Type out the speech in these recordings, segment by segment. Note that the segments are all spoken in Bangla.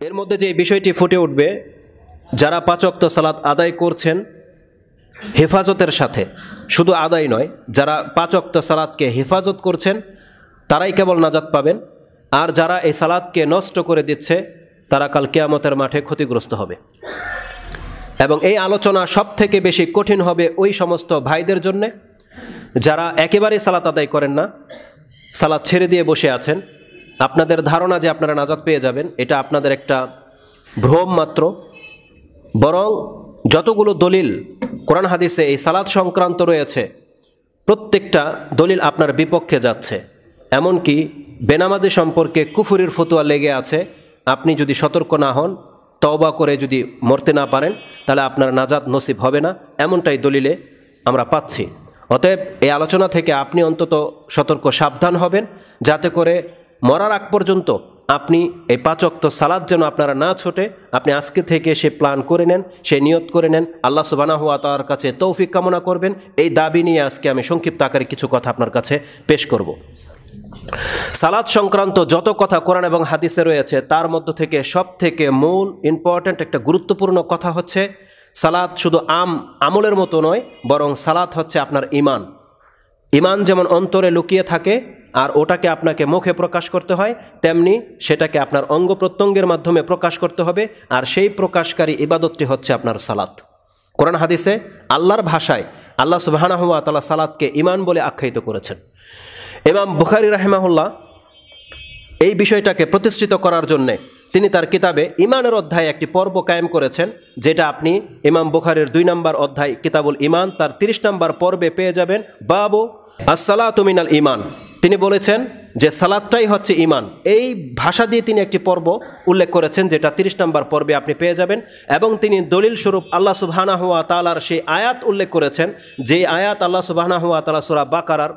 এর মধ্যে যে বিষয়টি ফুটে উঠবে, যারা পাঁচ ওয়াক্ত সালাত আদায় করছেন হেফাজতের সাথে, শুধু আদায় নয়, যারা পাঁচ ওয়াক্ত সালাতকে হেফাজত করছেন তারাই কেবল নাজাত পাবেন, আর যারা এই সালাতকে নষ্ট করে দিচ্ছে তারা কাল কিয়ামতের মাঠে ক্ষতিগ্রস্ত হবে। এবং এই আলোচনা সব থেকে বেশি কঠিন হবে ওই সমস্ত ভাইদের জন্যে যারা একেবারেই সালাত আদায় করেন না, সালাত ছেড়ে দিয়ে বসে আছেন। আপনাদের ধারণা যে আপনারা নাজাত পেয়ে যাবেন, এটা আপনাদের একটা ভ্রম মাত্র। বরং যতগুলো দলিল কোরআন হাদিসে এই সালাত সংক্রান্ত রয়েছে, প্রত্যেকটা দলিল আপনার বিপক্ষে যাচ্ছে। এমনকি বেনামাজি সম্পর্কে কুফুরির ফতোয়া লেগে আছে। আপনি যদি সতর্ক না হন, তওবা করে যদি মরতে না পারেন, তাহলে আপনার নাজাত নসিব হবে না, এমনটাই দলিলে আমরা পাচ্ছি। অতএব এই আলোচনা থেকে আপনি অন্তত সতর্ক সাবধান হবেন, যাতে করে মরার আগ পর্যন্ত আপনি এই পাঁচ ওয়াক্ত সালাত যেন আপনারা না ছোটে, আপনি আজকে থেকে সে প্ল্যান করে নেন, সে নিয়ত করে নেন। আল্লাহ সুবহানাহু ওয়া তাআলার কাছে তৌফিক কামনা করবেন। এই দাবি নিয়ে আজকে আমি সংক্ষিপ্ত আকারে কিছু কথা আপনার কাছে পেশ করব। সালাত সংক্রান্ত যত কথা কোরআন এবং হাদিসে রয়েছে, তার মধ্য থেকে সব থেকে মূল ইম্পর্ট্যান্ট একটা গুরুত্বপূর্ণ কথা হচ্ছে, সালাত শুধু আমলের মতো নয়, বরং সালাত হচ্ছে আপনার ঈমান। ঈমান যেমন অন্তরে লুকিয়ে থাকে আর ওটাকে আপনাকে মুখে প্রকাশ করতে হয়, তেমনি সেটাকে আপনার অঙ্গ প্রত্যঙ্গের মাধ্যমে প্রকাশ করতে হবে। আর সেই প্রকাশকারী ইবাদতটি হচ্ছে আপনার সালাত। কোরআন হাদিসে আল্লাহর ভাষায় আল্লাহ সুবহানাহু ওয়া তাআলা সালাতকে ঈমান বলে আখ্যায়িত করেছেন। ইমাম বুখারী রাহিমাহুল্লাহ এই বিষয়টাকে প্রতিষ্ঠিত করার জন্যে তিনি তার কিতাবে ঈমানের অধ্যায়ে একটি পর্ব কায়েম করেছেন, যেটা আপনি ইমাম বুখারীর 2 নম্বর অধ্যায় কিতাবুল ঈমান তার 30 নম্বর পর্বে পেয়ে যাবেন। বাবু আসসালাতু মিনাল ঈমান। তিনি বলেছেন যে সালাতটাই হচ্ছে ঈমান। এই ভাষা দিয়ে তিনি একটি পর্ব উল্লেখ করেছেন, যেটা 30 নম্বর পর্বে আপনি পেয়ে যাবেন। এবং তিনি দলিল স্বরূপ আল্লাহ সুবহানাহু ওয়া তাআলার সেই আয়াত উল্লেখ করেছেন, যে আয়াত আল্লাহ সুবহানাহু ওয়া তাআলা সূরা বাকারার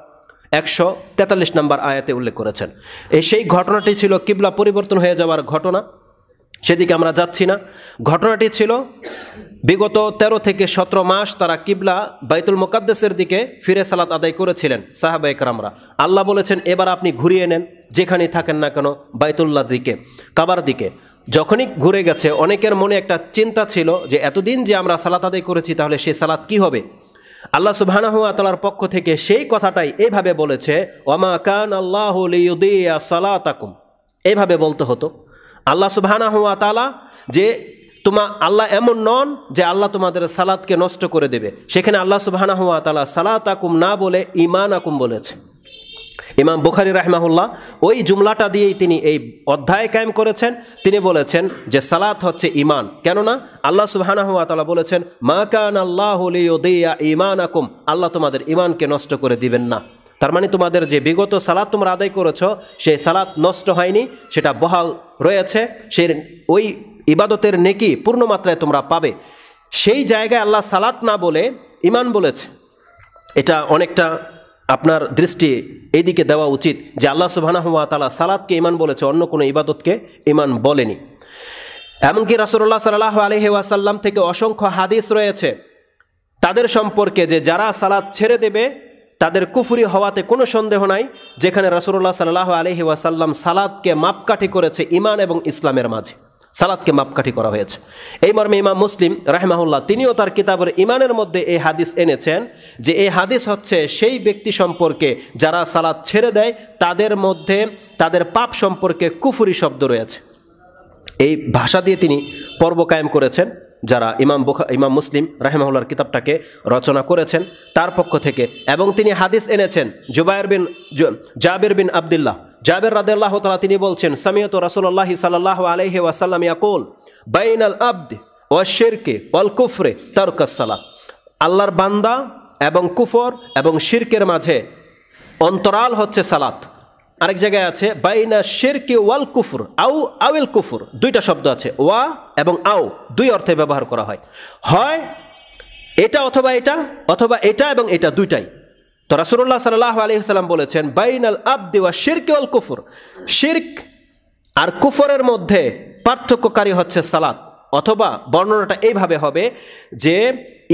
143 নম্বর আয়াতে উল্লেখ করেছেন। সেই ঘটনাটি ছিল কিবলা পরিবর্তন হয়ে যাওয়ার ঘটনা, সেদিকে আমরা যাচ্ছি না। ঘটনাটি ছিল বিগত 13 থেকে 17 মাস তারা কিবলা বাইতুল মুকাদ্দাসের দিকে ফিরে সালাত আদায় করেছিলেন সাহাবায়ে কেরামরা। আল্লাহ বলেছেন, এবার আপনি ঘুরিয়ে নেন, যেখানেই থাকেন না কেন, বাইতুল্লাহর দিকে, কাবার দিকে। যখনই ঘুরে গেছে, অনেকের মনে একটা চিন্তা ছিল যে এতদিন যে আমরা সালাত আদায় করেছি, তাহলে সেই সালাত কি হবে? আল্লাহ সুবহানাহু ওয়া তাআলার পক্ষ থেকে সেই কথাটাই এইভাবে বলেছে, ওয়ামা কানা আল্লাহু লিইউদিয়া সালাতাকুম। এইভাবে বলতে হতো, আল্লাহ সুবহানাহু ওয়া তাআলা যে আল্লাহ এমন নন যে আল্লাহ তোমাদের সালাতকে নষ্ট করে দেবে। সেখানে আল্লাহ সুবহানাহু ওয়া তাআলা সালাতাকুম না বলে ঈমানাকুম বলেছে। ইমাম বুখারী রাহিমাহুল্লাহ ওই জুমলাটা দিয়েই তিনি এই অধ্যায় কায়েম করেছেন। তিনি বলেছেন যে সালাত হচ্ছে ঈমান। কেননা আল্লাহ সুবহানাহু ওয়া তাআলা বলেছেন, মা কানা আল্লাহু লিইউদিয়া ঈমানাকুম, আল্লাহ তোমাদের ঈমানকে নষ্ট করে দিবেন না। তার মানে তোমাদের যে বিগত সালাত তোমরা আদায় করেছো, সেই সালাত নষ্ট হয়নি, সেটা বহাল রয়েছে। সেই ওই ইবাদতের নেকি পূর্ণ মাত্রায় তোমরা পাবে। সেই জায়গায় আল্লাহ সালাত না বলে ঈমান বলেছে। এটা অনেকটা আপনার দৃষ্টি এইদিকে দেওয়া উচিত যে আল্লাহ সুবহানাহু ওয়া তাআলা সালাতকে ঈমান বলেছে, অন্য কোনো ইবাদতকে ঈমান বলেনি। এমনকি রাসূলুল্লাহ সাল্লাল্লাহু আলাইহি ওয়াসাল্লাম থেকে অসংখ্য হাদিস রয়েছে তাদের সম্পর্কে, যে যারা সালাত ছেড়ে দেবে তাদের কুফরি হওয়াতে কোনো সন্দেহ নাই, যেখানে রাসূলুল্লাহ সাল্লাল্লাহু আলাইহি ওয়াসাল্লাম সালাতকে মাপকাঠি করেছে ঈমান এবং ইসলামের মাঝে। সালাতকে মাপকাঠি করা হয়েছে। এই মর্মে ইমাম মুসলিম রাহিমাহুল্লাহ তিনিও তার কিতাবের ঈমানের মধ্যে এই হাদিস এনেছেন, যে এই হাদিস হচ্ছে সেই ব্যক্তি সম্পর্কে যারা সালাত ছেড়ে দেয়, তাদের মধ্যে তাদের পাপ সম্পর্কে কুফরি শব্দ রয়েছে। এই ভাষা দিয়ে তিনি পর্ব কায়েম করেছেন, যারা ইমাম মুসলিম রাহিমাহুল্লাহর কিতাবটাকে রচনা করেছেন তার পক্ষ থেকে। এবং তিনি হাদিস এনেছেন জাবির বিন আব্দুল্লাহ, জাবির রাদিয়াল্লাহু তাআলা তিনি বলছেন, সামিয়তু রাসূলুল্লাহ সাল্লাল্লাহু আলাইহি ওয়াসাল্লাম ইয়াকুল বাইনাল আবদ ওয়াশ শিরকি ওয়াল কুফরি তারকাস সালাত। আল্লাহর বান্দা এবং কুফর এবং শিরকের মাঝে অন্তরাল হচ্ছে সালাত। আরেক জায়গায় আছে বাইনা শিরকি ওয়াল কুফর আউল কুফর, দুইটা শব্দ আছে, ওয়া এবং আও, দুই অর্থে ব্যবহার করা হয়। হয় এটা অথবা এটা, অথবা এটা এবং এটা, দুইটাই। তো রাসূলুল্লাহ সাল্লাল্লাহু আলাইহি ওয়াসাল্লাম বলেছেন, বাইনাল আবদি ওয়া শিরকি ওয়াল কুফর, শিরক আর কুফরের মধ্যে পার্থক্যকারী হচ্ছে সালাত। অথবা বর্ণনাটা এইভাবে হবে যে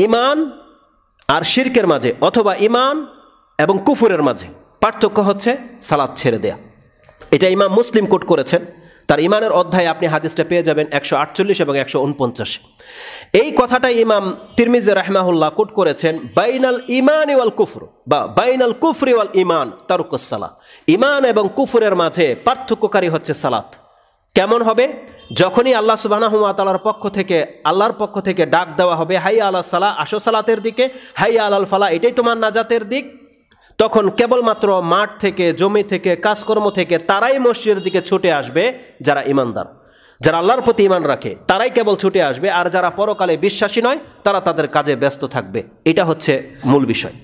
ঈমান আর শিরকের মাঝে, অথবা ঈমান এবং কুফরের মাঝে পার্থক্য হচ্ছে সালাত ছেড়ে দেয়া। এটা ইমাম মুসলিম কোট করেছেন। তার ইমানের অধ্যায়ে আপনি হাদিসটা পেয়ে যাবেন 148 এবং 149। এই কথাটাই ইমাম তিরমিজি রাহমাহুল্লাহ কোট করেছেন, বাইনাল ইমান ওয়াল কুফর বা বাইনাল কুফরি ওয়াল ইমান তারকুস সালাহ। ইমান এবং কুফরের মাঝে পার্থক্যকারী হচ্ছে সালাত। কেমন হবে? যখনই আল্লাহ সুবহানাহু ওয়া তাআলার আল্লাহর পক্ষ থেকে ডাক দেওয়া হবে, হাইয়া আলাস সালাহ, আসো সালাতের দিকে, হাইয়া আলাল ফালাহ, এটাই তোমার নাজাতের দিক, তখন কেবলমাত্র মাঠ থেকে, জমি থেকে, কাজকর্ম থেকে তারাই মসজিদের দিকে ছুটে আসবে যারা ইমানদার, যারা আল্লাহর প্রতি ইমান রাখে, তারাই কেবল ছুটে আসবে। আর যারা পরকালে বিশ্বাসী নয় তারা তাদের কাজে ব্যস্ত থাকবে। এটা হচ্ছে মূল বিষয়,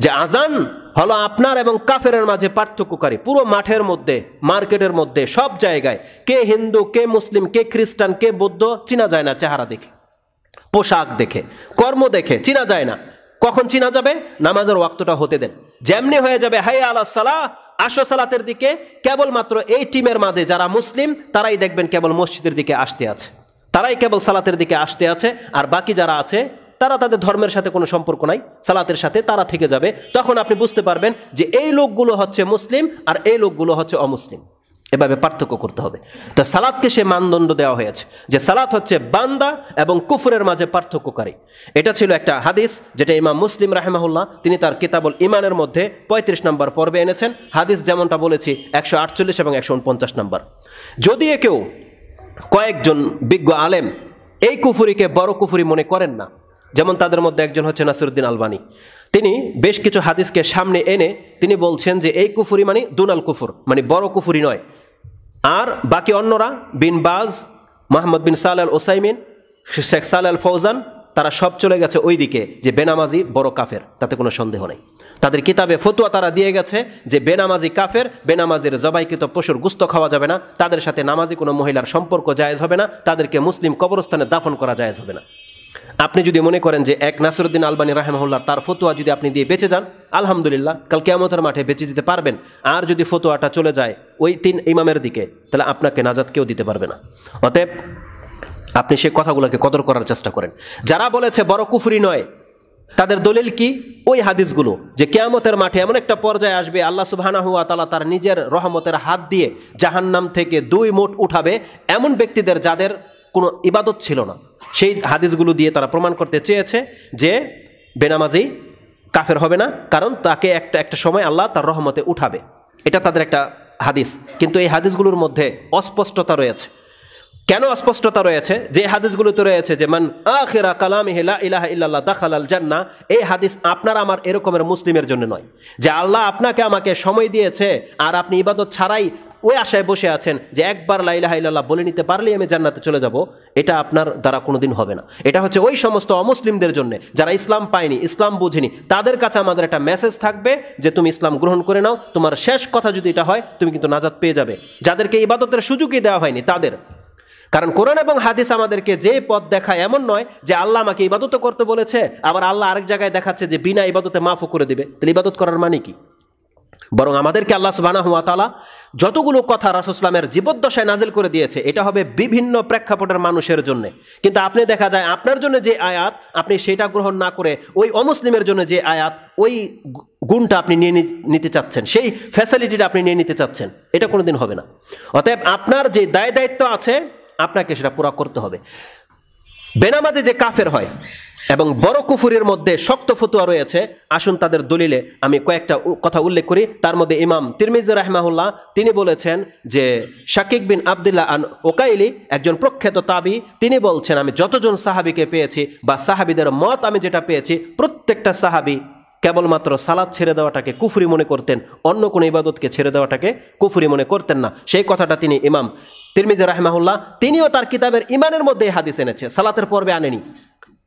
যে আজান হলো আপনার এবং কাফেরের মাঝে পার্থক্যকারী। পুরো মাঠের মধ্যে, মার্কেটের মধ্যে, সব জায়গায় কে হিন্দু, কে মুসলিম, কে খ্রিস্টান, কে বৌদ্ধ চিনা যায় না চেহারা দেখে, পোশাক দেখে, কর্ম দেখে চিনা যায় না। কখন চিনা যাবে? নামাজের ওয়াক্তটা হতে দেন। যেমনি হয়ে যাবে হাইয়া আলাস সালাহ, আসো সালাতের দিকে, কেবলমাত্র এই টিমের মাঝে যারা মুসলিম তারাই দেখবেন কেবল মসজিদের দিকে আসতে আছে, তারাই কেবল সালাতের দিকে আসতে আছে। আর বাকি যারা আছে তারা তাদের ধর্মের সাথে কোনো সম্পর্ক নাই, সালাতের সাথে তারা থেকে যাবে। তখন আপনি বুঝতে পারবেন যে এই লোকগুলো হচ্ছে মুসলিম আর এই লোকগুলো হচ্ছে অমুসলিম। এভাবে পার্থক্য করতে হবে। তা সালাতকে সে মানদণ্ড দেওয়া হয়েছে যে সালাত হচ্ছে বান্দা এবং কুফরের মাঝে পার্থক্যকারী। এটা ছিল একটা হাদিস যেটা ইমাম মুসলিম রাহিমাহুল্লাহ তিনি তার কিতাবুল ইমানের মধ্যে 35 নম্বর পর্বে এনেছেন। হাদিস যেমনটা বলেছি 148 এবং 149 নম্বর। যদি কেউ, কয়েকজন বিজ্ঞ আলেম এই কুফুরিকে বড় কুফুরি মনে করেন না, যেমন তাদের মধ্যে একজন হচ্ছে নাসিরউদ্দিন আলবানী। তিনি বেশ কিছু হাদিসকে সামনে এনে তিনি বলছেন যে এই কুফুরি মানে দুনাল কুফুর, মানে বড় কুফুরি নয়। আর বাকি অন্যরা বিন বাজ, মোহাম্মদ বিন সালেহ আল ওসাইমিন, শেখ সালেহ আল ফৌজান, তারা সব চলে গেছে ওই দিকে যে বেনামাজি বড় কাফের, তাতে কোনো সন্দেহ নেই। তাদের কিতাবে ফতোয়া তারা দিয়ে গেছে যে বেনামাজি কাফের, বেনামাজির জবাইকৃত পশুর গুস্ত খাওয়া যাবে না, তাদের সাথে নামাজি কোনো মহিলার সম্পর্ক জায়েজ হবে না, তাদেরকে মুসলিম কবরস্থানে দাফন করা জায়েজ হবে না। আপনি যদি মনে করেন যে এক নাসিরউদ্দিন আলবানী রাহিমাহুল্লাহ তার ফতোয়া যদি আপনি দিয়ে বেঁচে যান, আলহামদুলিল্লাহ, কাল কিয়ামতের মাঠে বেঁচে যেতে পারবেন। আর যদি ফতোয়াটা চলে যায় ওই 3 ইমামের দিকে, তাহলে আপনাকে নাজাত কেউ দিতে পারবে না। অতএব আপনি সে কথাগুলোকে কদর করার চেষ্টা করেন। যারা বলেছে বড় কুফরি নয়, তাদের দলিল কি? ওই হাদিসগুলো, যে কিয়ামতের মাঠে এমন একটা পর্যায়ে আসবে আল্লাহ সুবহানাহু ওয়া তাআলা তার নিজের রহমতের হাত দিয়ে জাহান্নাম থেকে 2 মুঠ উঠাবে এমন ব্যক্তিদের যাদের কোনো ইবাদত ছিল না। সেই হাদিসগুলো দিয়ে তারা প্রমাণ করতে চেয়েছে যে বেনামাজি কাফের হবে না, কারণ তাকে একটা সময় আল্লাহ তার রহমতে উঠাবে। এটা তাদের একটা হাদিস। কিন্তু এই হাদিসগুলোর মধ্যে অস্পষ্টতা রয়েছে। কেন অস্পষ্টতা রয়েছে? যে হাদিসগুলোতে রয়েছে যে মান আখিরা কালামিহি লা ইলাহা ইল্লাল্লাহ দাখালাল জান্নাহ, এই হাদিস আপনার আমার এরকমের মুসলিমের জন্য নয়। যে আল্লাহ আপনাকে আমাকে সময় দিয়েছে আর আপনি ইবাদত ছাড়াই ওই আশায় বসে আছেন যে একবার লা ইলাহা ইল্লাল্লাহ বলে নিতে পারলেই আমি জান্নাতে চলে যাব, এটা আপনার দ্বারা কোনোদিন হবে না। এটা হচ্ছে ওই সমস্ত অমুসলিমদের জন্য যারা ইসলাম পায়নি, ইসলাম বুঝেনি, তাদের কাছে আমাদের একটা মেসেজ থাকবে যে তুমি ইসলাম গ্রহণ করে নাও, তোমার শেষ কথা যদি এটা হয় তুমি কিন্তু নাজাত পেয়ে যাবে। যাদেরকে ইবাদতের সুযোগই দেওয়া হয়নি তাদের। কারণ কোরআন এবং হাদিস আমাদেরকে যে পথ দেখায় এমন নয় যে আল্লাহ আমাকে ইবাদত করতে বলেছে আবার আল্লাহ আরেক জায়গায় দেখাচ্ছে যে বিনা ইবাদতে মাফও করে দেবে, তাহলে ইবাদত করার মানে কি? বরং আমাদেরকে আল্লাহ সুবহানাহু ওয়া তাআলা যতগুলো কথা রাসূল সাল্লাল্লাহু আলাইহি জীবদ্দশায় নাজিল করে দিয়েছে, এটা হবে বিভিন্ন প্রেক্ষাপটের মানুষের জন্য। কিন্তু আপনি দেখা যায় আপনার জন্য যে আয়াত আপনি সেটা গ্রহণ না করে ওই অমুসলিমের জন্য যে আয়াত, ওই গুণটা আপনি নিয়ে নিতে চাচ্ছেন, সেই ফ্যাসিলিটিটা আপনি নিয়ে নিতে চাচ্ছেন, এটা কোনোদিন হবে না। অতএব আপনার যে দায়িত্ব আছে আপনাকে সেটা পুরা করতে হবে। বেনামাজি যে কাফের হয় এবং বড় কুফুরের মধ্যে শক্ত ফতোয়া রয়েছে, আসুন তাদের দলিলে আমি কয়েকটা কথা উল্লেখ করি। তার মধ্যে ইমাম তিরমিজি রাহিমাহুল্লাহ তিনি বলেছেন যে শাকিক বিন আবদুল্লাহ আন ওকাইলি, একজন প্রখ্যাত তাবি, তিনি বলছেন আমি যতজন সাহাবিকে পেয়েছি বা সাহাবিদের মত আমি যেটা পেয়েছি, প্রত্যেকটা সাহাবি কেবলমাত্র সালাত ছেড়ে দেওয়াটাকে কুফরি মনে করতেন, অন্য কোনো ইবাদতকে ছেড়ে দেওয়াটাকে কুফরি মনে করতেন না। সেই কথাটা তিনি ইমাম তিরমিজি রাহিমাহুল্লাহ তিনিও তার কিতাবের ইমানের মধ্যে হাদিস এনেছে, সালাতের পর্বে আনেনি।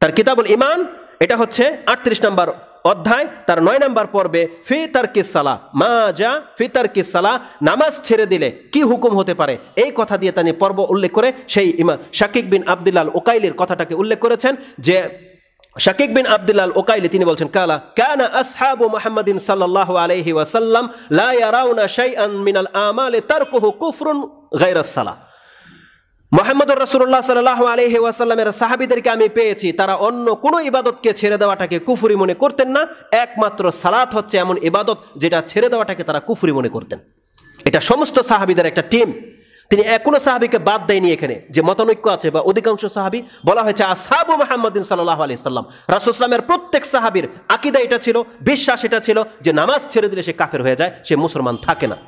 তার কিতাবুল ইমান, এটা হচ্ছে 38 নম্বর অধ্যায়, তার 9 নম্বর পর্বে ফি তারকিস সালাহ মা যা ফি তারকিস সালাহ, নামাজ ছেড়ে দিলে কি হুকুম হতে পারে, এই কথা দিয়ে তিনি পর্ব উল্লেখ করে সেই ইমাম শাকিক বিন আবদুল্লাহ ওকাইলির কথাটাকে উল্লেখ করেছেন। যে শাকিক বিন আবদুল্লাহ ওকাইলি তিনি বলছেন কানা আসহাবু মুহাম্মাদিন সাল্লাল্লাহু আলাইহি ওয়াসাল্লাম লা ইয়ারাউনা শাইআন মিনাল আমালি তারকুহু কুফরুন গায়রাস সালাহ। মুহাম্মদুর রাসূলুল্লাহ সাল্লাল্লাহু আলাইহি ওয়াসাল্লামের সাহাবীদেরকে আমি পেয়েছি তারা অন্য কোনো ইবাদতকে ছেড়ে দেওয়াটাকে কুফরি মনে করতেন না, একমাত্র সালাত হচ্ছে এমন ইবাদত যেটা ছেড়ে দেওয়াটাকে তারা কুফরি মনে করতেন। এটা সমস্ত সাহাবীদের একটা টিম। তিনি কোনো সাহাবীকে বাদ দেয়নি এখানে, যে মতানৈক্য আছে বা অধিকাংশ সাহাবী বলা হয়েছে আসহাবু মুহাম্মাদিন সাল্লাল্লাহু আলাইহি সাল্লাম। রাসূল সাল্লামের প্রত্যেক সাহাবীর আকীদা এটা ছিল, বিশ্বাস এটা ছিল যে নামাজ ছেড়ে দিলে সে কাফের হয়ে যায়, সে মুসলমান থাকে না।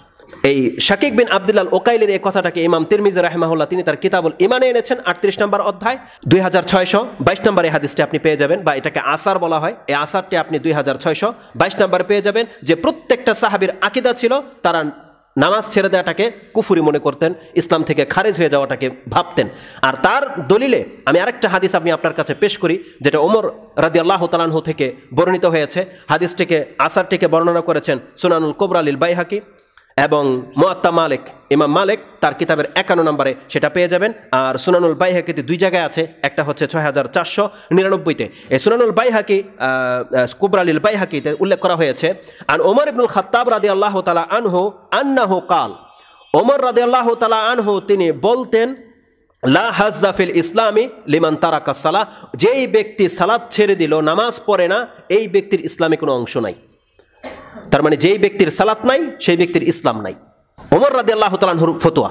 এই শাকিক বিন আব্দুল্লাহ ওকাইলের এই কথাটাকে ইমাম তিরমিজি রাহিমাহুল্লাহ তিনি তার কিতাবুল ইমানে এনেছেন 38 নম্বর অধ্যায় 2622 নম্বর এই হাদিসটি আপনি পেয়ে যাবেন, বা এটাকে আসার বলা হয়। এই আসারটি আপনি 2622 নম্বরে পেয়ে যাবেন, যে প্রত্যেকটা সাহাবীর আকীদা ছিল তারা নামাজ ছেড়ে দেওয়াটাকে কুফরি মনে করতেন, ইসলাম থেকে খারিজ হয়ে যাওয়াটাকে ভাবতেন। আর তার দলিলে আমি আরেকটা হাদিস আমি আপনার কাছে পেশ করি, যেটা ওমর রাদিয়াল্লাহু তাআলা আনহু থেকে বর্ণিত হয়েছে। হাদিসটিকে আসারটিকে বর্ণনা করেছেন সুনানুল কুবরা লিল বাইহাকি এবং মুআত্তা মালিক, ইমাম মালিক তার কিতাবের 51 নম্বরে সেটা পেয়ে যাবেন। আর সুনানুল বাইহাকিতে 2 জায়গায় আছে, একটা হচ্ছে 6499-তে। এই সুনানুল বাইহাকি কুবরা লিল বাইহাকিতে উল্লেখ করা হয়েছে, আন ওমর ইবনুল খাত্তাব রাদিয়াল্লাহু তাআলা আনহু আন্নাহু কাল, ওমর রাদিয়াল্লাহু তাআলা আনহু তিনি বলতেন, লা হাজ্জা ফিল ইসলামি লিমান তারাকা সালাহ, যেই ব্যক্তি সালাত ছেড়ে দিল, নামাজ পড়ে না, এই ব্যক্তির ইসলামে কোনো অংশ নাই। তার মানে যেই ব্যক্তির সালাত নাই সেই ব্যক্তির ইসলাম নাই। ওমর রাদিয়াল্লাহু তাআলা আনহুর ফতোয়া,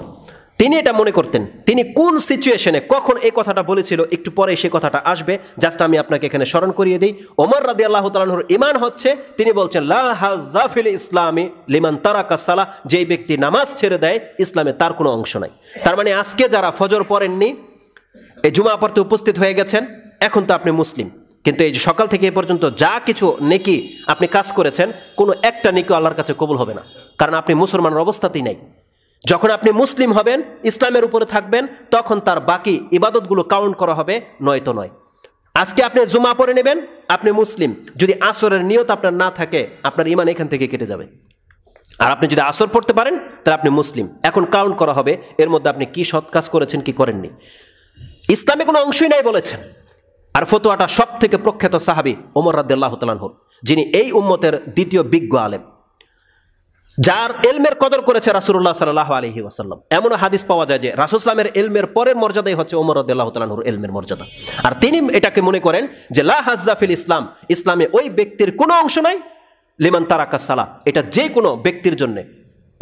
তিনি এটা মনে করতেন। তিনি কোন সিচুয়েশনে কখন এই কথাটা বলেছিল একটু পরে সেই কথাটা আসবে, জাস্ট আমি আপনাকে এখানে স্মরণ করিয়ে দিই। ওমর রাদিয়াল্লাহু তাআলা আনহুর ঈমান হচ্ছে, তিনি বলছেন লা হাজ্জা ফিল ইসলামি লিমান তারাকা সালাহ, যেই ব্যক্তি নামাজ ছেড়ে দেয় ইসলামে তার কোনো অংশ নাই। তার মানে আজকে যারা ফজর পড়েননি, এই জুমা পড়তে উপস্থিত হয়ে গেছেন, এখন তো আপনি মুসলিম, কিন্তু এই যে সকাল থেকে এ পর্যন্ত যা কিছু নেকি আপনি কাজ করেছেন, কোনো একটা নেকি আল্লাহর কাছে কবুল হবে না, কারণ আপনি মুসলমানের অবস্থাতেই নাই। যখন আপনি মুসলিম হবেন, ইসলামের উপরে থাকবেন, তখন তার বাকি ইবাদতগুলো কাউন্ট করা হবে, নয়তো নয়। আজকে আপনি জুমা পড়ে নেবেন, আপনি মুসলিম, যদি আসরের নিয়ত আপনার না থাকে, আপনার ঈমান এখান থেকে কেটে যাবে। আর আপনি যদি আসর পড়তে পারেন, তাহলে আপনি মুসলিম। এখন কাউন্ট করা হবে এর মধ্যে আপনি কি সৎ কাজ করেছেন, কি করেননি। ইসলামে কোনো অংশই নাই বলেছেন। আর ফতোয়াটা সব থেকে প্রখ্যাত সাহাবী ওমর রাদিয়াল্লাহু তাআলা আনহু, যিনি এই উম্মতের দ্বিতীয় বিজ্ঞ আলেম, যার এলমের কদর করেছে রাসূলুল্লাহ সাল্লাল্লাহু আলাইহি ওয়াসাল্লাম। এমন হাদিস পাওয়া যায় যে রাসূল সাল্লামের এলমের পরের মর্যাদাই হচ্ছে ওমর রাদিয়াল্লাহু তাআলা আনহুর এলমের মর্যাদা। আর তিনি এটাকে মনে করেন যে লা হাজ্জা ফিল ইসলাম, ইসলামে ওই ব্যক্তির কোনো অংশ নাই লিমান তারাকা সালাহ, এটা যে কোনো ব্যক্তির জন্য,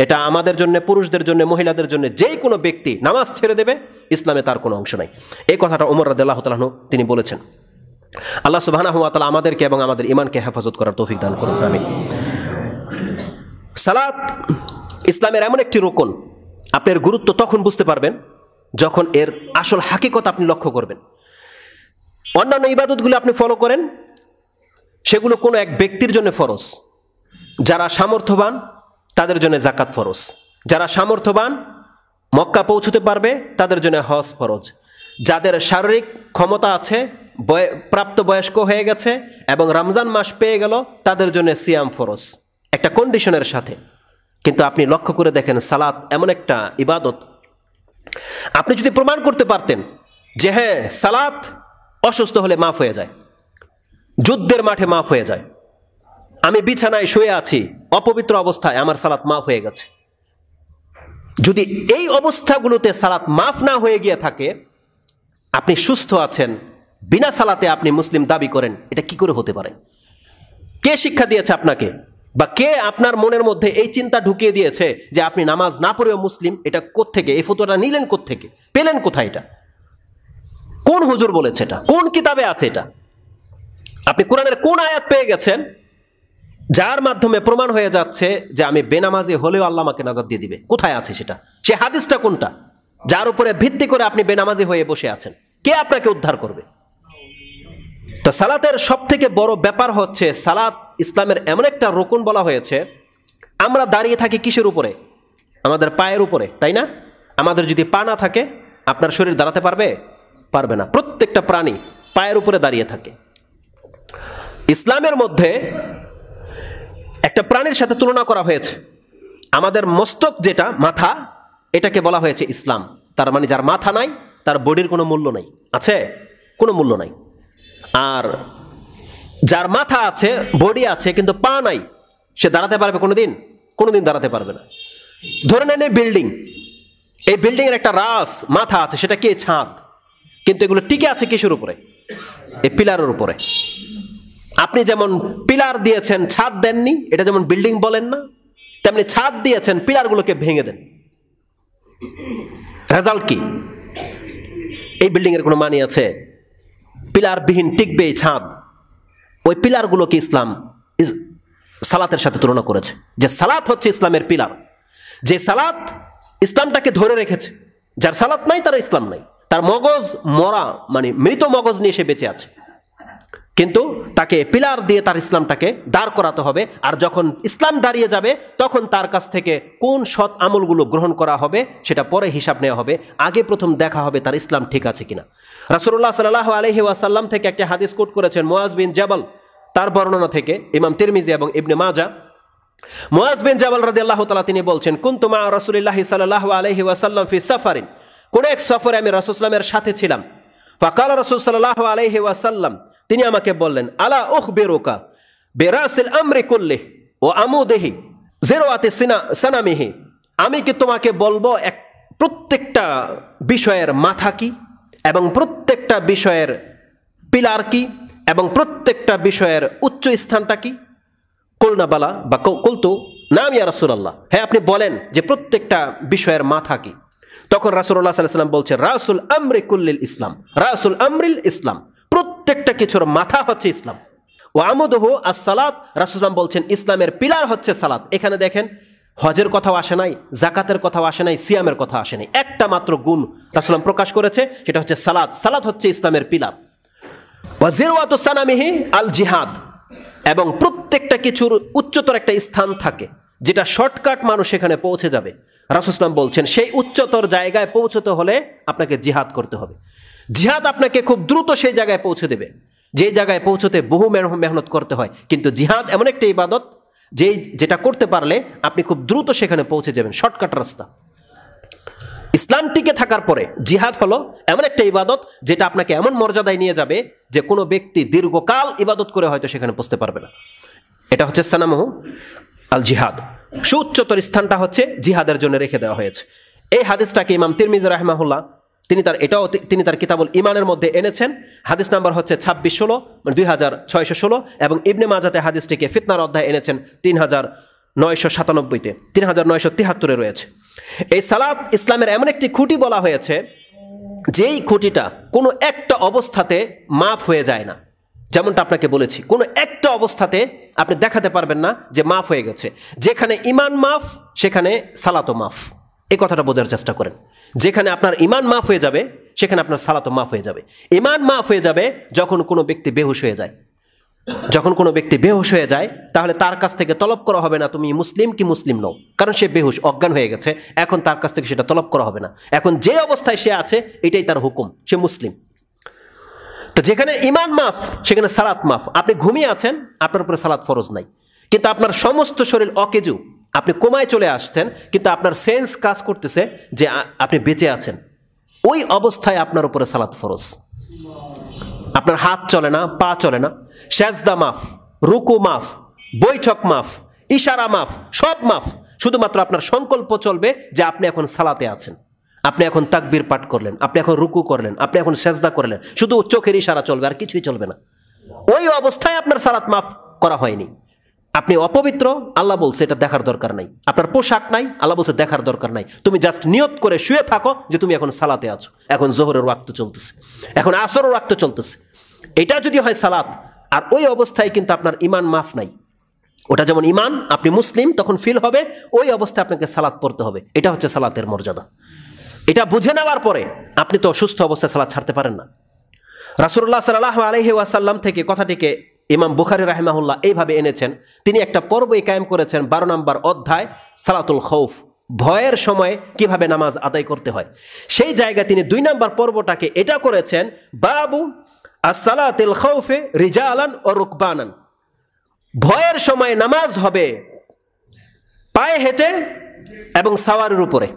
এটা আমাদের জন্য, পুরুষদের জন্য, মহিলাদের জন্য, যে কোনো ব্যক্তি নামাজ ছেড়ে দেবে, ইসলামে তার কোনো অংশ নাই। এই কথাটা ওমর রাদিয়াল্লাহু তাআলা আনহু তিনি বলেছেন। আল্লাহ সুবহানাহু ওয়া তাআলা আমাদেরকে এবং আমাদের ঈমানকে হেফাজত করার তৌফিক দান করুন, আমিন। সালাত ইসলামের এমন একটি রুকন, আপনার গুরুত্ব তখন বুঝতে পারবেন যখন এর আসল হাকিকত আপনি লক্ষ্য করবেন। অন্যান্য ইবাদতগুলো আপনি ফলো করেন, সেগুলো কোনো এক ব্যক্তির জন্য ফরজ। যারা সামর্থ্যবান তাদের জন্য জাকাত ফরজ, যারা সামর্থ্যবান মক্কা পৌঁছতে পারবে তাদের জন্য হজ ফরজ, যাদের শারীরিক ক্ষমতা আছে, প্রাপ্ত বয়স্ক হয়ে গেছে এবং রমজান মাস পেয়ে গেল, তাদের জন্য সিয়াম ফরজ, একটা কন্ডিশনের সাথে। কিন্তু আপনি লক্ষ্য করে দেখেন, সালাত এমন একটা ইবাদত, আপনি যদি প্রমাণ করতে পারতেন যে হ্যাঁ সালাত অসুস্থ হলে মাফ হয়ে যায়, যুদ্ধের মাঠে মাফ হয়ে যায়, আমি বিছানায় শুয়ে আছি অপবিত্র অবস্থায়, আমার সালাত মাফ হয়ে গেছে, যদি এই অবস্থাগুলোতে সালাত মাফ না হয়ে গিয়ে থাকে, আপনি সুস্থ আছেন, বিনা সালাতে আপনি মুসলিম দাবি করেন, এটা কি করে হতে পারে? কে শিক্ষা দিয়েছে আপনাকে, বা কে আপনার মনের মধ্যে এই চিন্তা ঢুকিয়ে দিয়েছে যে আপনি নামাজ না পড়েও মুসলিম? এটা কোত্থেকে, এই ফতোয়াটা নিলেন কোত্থেকে, পেলেন কোথায়? এটা কোন হুজুর বলেছে? এটা কোন কিতাবে আছে? এটা আপনি কোরআনের কোন আয়াত পেয়ে গেছেন যার মাধ্যমে প্রমাণ হয়ে যাচ্ছে যে আমি বেনামাজি হলেও আল্লাহ আমাকে নাজাত দিয়ে দিবে? কোথায় আছে সেটা? সে হাদিসটা কোনটা যার উপরে ভিত্তি করে আপনি বেনামাজি হয়ে বসে আছেন? কে আপনাকে উদ্ধার করবে? তো সালাতের সব থেকে বড় ব্যাপার হচ্ছে, সালাত ইসলামের এমন একটা রুকন বলা হয়েছে। আমরা দাঁড়িয়ে থাকি কিসের উপরে? আমাদের পায়ের উপরে, তাই না? আমাদের যদি পা না থাকে, আপনার শরীর দাঁড়াতে পারবে? পারবে না। প্রত্যেকটা প্রাণী পায়ের উপরে দাঁড়িয়ে থাকে। ইসলামের মধ্যে একটা প্রাণীর সাথে তুলনা করা হয়েছে। আমাদের মস্তক যেটা, মাথা, এটাকে বলা হয়েছে ইসলাম। তার মানে যার মাথা নাই তার বডির কোনো মূল্য নাই, আছে কোনো মূল্য নাই। আর যার মাথা আছে, বডি আছে, কিন্তু পা নাই, সে দাঁড়াতে পারবে কোনোদিন? কোনোদিন দাঁড়াতে পারবে না। ধরে নেন এই বিল্ডিং, এই বিল্ডিং এর একটা রাস মাথা আছে, সেটা কি? ছাদ। কিন্তু এগুলো টিকে আছে কিসের উপরে? এই পিলারের উপরে। আপনি যেমন পিলার দিয়েছেন, ছাদ দেননি, এটা যেমন বিল্ডিং বলেন না, তেমনি ছাদ দিয়েছেন, পিলারগুলোকে ভেঙে দেন। রেজাল্ট কি? এই বিল্ডিংয়ের কোনো মানি আছে? পিলারবিহীন টিকবে এই ছাদ। ওই পিলারগুলোকে ইসলাম সালাতের সাথে তুলনা করেছে, যে সালাত হচ্ছে ইসলামের পিলার। যে সালাত ইসলামটাকে ধরে রেখেছে, যার সালাত নাই তার ইসলাম নাই, তার মগজ মরা, মানে মৃত মগজ নিয়ে সে বেঁচে আছে। কিন্তু তাকে পিলার দিয়ে তার ইসলামটাকে দাঁড় করাতে হবে। আর যখন ইসলাম দাঁড়িয়ে যাবে তখন তার কাছ থেকে কোন সৎ আমলগুলো গ্রহণ করা হবে সেটা পরে হিসাব নেওয়া হবে। আগে প্রথম দেখা হবে তার ইসলাম ঠিক আছে কিনা। রাসূলুল্লাহ সাল্লাল্লাহু আলাইহি ওয়াসাল্লাম থেকে একটা হাদিস কোট করেছেন মুআজ বিন জাবাল, তার বর্ণনা থেকে ইমাম তিরমিজি এবং ইবনে মাজা। মুআজ বিন জাবাল রাদিয়াল্লাহু তাআলা তিনি বলছেন, কুনতু মা রাসূলিল্লাহি সাল্লাল্লাহু আলাইহি ওয়াসাল্লাম ফি সাফারিন, কোন এক সফরে আমি রাসূল সাল্লাল্লাহু আলাইহি ওয়াসাল্লামের সাথে ছিলাম। ফাকালা রাসূল সাল্লাল্লাহু আলাইহি ওয়াসাল্লাম, তিনি আমাকে বললেন, আলা উখবিরুকা বিরাসিল আমরি কুল্লিহি ওয়া আমুদিহি জিরওয়াতি সানামিহি, আমি কি তোমাকে বলবো প্রত্যেকটা বিষয়ের মাথা কি এবং প্রত্যেকটা বিষয়ের পিলার কি এবং প্রত্যেকটা বিষয়ের উচ্চ স্থানটা কি? কুলনা বালা বা কুলতু নাম ইয়া রাসূলুল্লাহ, হ্যাঁ আপনি বলেন যে প্রত্যেকটা বিষয়ের মাথা কি। তখন রাসূলুল্লাহ সাল্লাল্লাহু আলাইহি ওয়াসাল্লাম বলছেন, রাসুল আমরি কুল্লিল ইসলাম, রাসুল আমরিল ইসলাম, প্রত্যেকটা কিছুর মাথা হচ্ছে ইসলাম। ও আমুদহু as-সালাত, রাসূল বলছেন ইসলামের পিলার হচ্ছে সালাত। এখানে দেখেন হজের কথাও আসে নাই, জাকাতের কথাও আসে নাই, সিয়ামের কথা আসে নাই, একটা মাত্র গুণ রাসূল প্রকাশ করেছে, সেটা হচ্ছে সালাত। সালাত হচ্ছে ইসলামের পিলার। ওয়া জিরওয়াতু সানামিহি আল জিহাদ, এবং প্রত্যেকটা কিছুর উচ্চতর একটা স্থান থাকে যেটা শর্টকাট মানুষ সেখানে পৌঁছে যাবে। রাসূল বলছেন সেই উচ্চতর জায়গায় পৌঁছতে হলে আপনাকে জিহাদ করতে হবে। জিহাদ আপনাকে খুব দ্রুত সেই জায়গায় পৌঁছে দেবে, যে জায়গায় পৌঁছতে বহু মেহনত করতে হয়। কিন্তু জিহাদ এমন একটা ইবাদত যেটা করতে পারলে আপনি খুব দ্রুত সেখানে পৌঁছে যাবেন, শর্টকাট রাস্তা। ইসলাম টিকে থাকার পরে জিহাদ হলো এমন একটা ইবাদত যেটা আপনাকে এমন মর্যাদায় নিয়ে যাবে যে কোনো ব্যক্তি দীর্ঘকাল ইবাদত করে হয়তো সেখানে পৌঁছতে পারবে না। এটা হচ্ছে সানামহু আল জিহাদ। সুউচ্চতর স্থানটা হচ্ছে জিহাদের জন্য রেখে দেওয়া হয়েছে। এই হাদিসটাকে ইমাম তিরমিজি রাহিমাহুল্লাহ তিনি তার কিতাবুল ইমানের মধ্যে এনেছেন। হাদিস নাম্বার হচ্ছে 2616, মানে 2616, এবং ইবনে মাজাতে হাদিসটিকে ফিতনার অধ্যায় এনেছেন 3997-তে, 3973-এ রয়েছে। এই সালাত ইসলামের এমন একটি খুঁটি বলা হয়েছে যেই খুঁটিটা কোনো একটা অবস্থাতে মাফ হয়ে যায় না। যেমনটা আপনাকে বলেছি, কোনো একটা অবস্থাতে আপনি দেখাতে পারবেন না যে মাফ হয়ে গেছে। যেখানে ইমান মাফ সেখানে সালাতও মাফ, এই কথাটা বোঝার চেষ্টা করেন। যেখানে আপনার ইমান মাফ হয়ে যাবে সেখানে আপনার সালাতও মাফ হয়ে যাবে। ইমান মাফ হয়ে যাবে যখন কোনো ব্যক্তি বেহুশ হয়ে যায়। যখন কোনো ব্যক্তি বেহুশ হয়ে যায় তাহলে তার কাছ থেকে তলব করা হবে না তুমি মুসলিম কি মুসলিম নও, কারণ সে বেহুশ, অজ্ঞান হয়ে গেছে। এখন তার কাছ থেকে সেটা তলব করা হবে না। এখন যে অবস্থায় সে আছে এটাই তার হুকুম, সে মুসলিম। তো যেখানে ইমান মাফ সেখানে সালাত মাফ। আপনি ঘুমিয়ে আছেন, আপনার উপরে সালাত ফরজ নাই, কিন্তু আপনার সমস্ত শরীর অকেজু, আপনি কোমায় চলে আসছেন, কিন্তু আপনার সেন্স কাজ করতেছে যে আপনি বেঁচে আছেন, ওই অবস্থায় আপনার উপরে সালাত ফরজ। আপনার হাত চলে না, পা চলে না, সেজদা মাফ, রুকু মাফ, বৈঠক মাফ, ইশারা মাফ, সব মাফ। শুধুমাত্র আপনার সংকল্প চলবে যে আপনি এখন সালাতে আছেন, আপনি এখন তাকবীর পাঠ করলেন, আপনি এখন রুকু করলেন, আপনি এখন সেজদা করলেন, শুধু চোখের ইশারা চলবে, আর কিছুই চলবে না। ওই অবস্থায় আপনার সালাত মাফ করা হয়নি। আপনি অপবিত্র, আল্লাহ বলছে এটা দেখার দরকার নাই। আপনার পোশাক নাই, আল্লাহ বলছে দেখার দরকার নাই। তুমি জাস্ট নিয়ত করে শুয়ে থাকো যে তুমি এখন সালাতে আছো, এখন জোহরের ওয়াক্ত চলতেছে, এখন আসরের ওয়াক্ত চলতেছে। এটা যদি হয় সালাত, আর ওই অবস্থায় কিন্তু আপনার ইমান মাফ নাই। ওটা যেমন ইমান, আপনি মুসলিম তখন ফিল হবে, ওই অবস্থায় আপনাকে সালাত পড়তে হবে। এটা হচ্ছে সালাতের মর্যাদা। এটা বুঝে নেওয়ার পরে আপনি তো সুস্থ অবস্থায় সালাত ছাড়তে পারেন না। রাসূলুল্লাহ সাল্লাল্লাহু আলাইহি ওয়াসাল্লাম থেকে কথাটিকে ইমাম বুখারী রাহিমাহুল্লাহ এইভাবে এনেছেন। তিনি একটা পর্বই কায়েম করেছেন, 12 নম্বর অধ্যায়, সালাতুল খৌফ, ভয়ের সময় কিভাবে নামাজ আদায় করতে হয়। সেই জায়গায় তিনি 2 নম্বর পর্বটাকে এটা করেছেন, বাবু as-সালাতিল খৌফে রিজালান ও রুকবানান, ভয়ের সময় নামাজ হবে পায়ে হেঁটে এবং সাওয়ারের উপরে,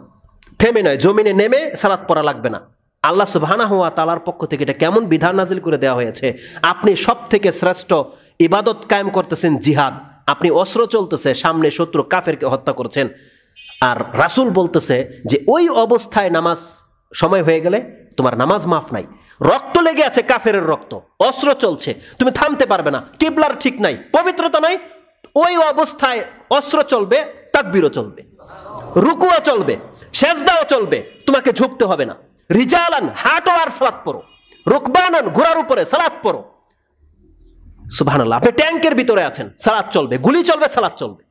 থেমে নয়, জমিনে নেমে সালাত পড়া লাগবে না। আল্লাহ সুবহানাহু ওয়া তাআলার পক্ষ থেকে এটা কেমন বিধান নাজিল করে দেওয়া হয়েছে। আপনি সব থেকে শ্রেষ্ঠ ইবাদত কায়েম করতেছেন জিহাদ, আপনি অস্ত্র চলতেছে, সামনে শত্রু কাফেরকে হত্যা করছেন, আর রাসূল বলতেছে যে ওই অবস্থায় নামাজ সময় হয়ে গেলে তোমার নামাজ মাফ নাই। রক্ত লেগে আছে, কাফেরের রক্ত, অস্ত্র চলছে, তুমি থামতে পারবে না, কিবলার ঠিক নাই, পবিত্রতা নাই, ওই অবস্থায় অস্ত্র চলবে, তাকবীরও চলবে, রুকুও চলবে, সেজদাও চলবে, তোমাকে ঝুঁকতে হবে না। রিজালান, হাঁটো আর সালাত পড়ো। রুকবানান, ঘোড়ার উপরে সালাত পড়ো। সুবহানাল্লাহ, আপনি ট্যাঙ্কের ভিতরে আছেন, সালাত চলবে, গুলি চলবে, সালাত চলবে।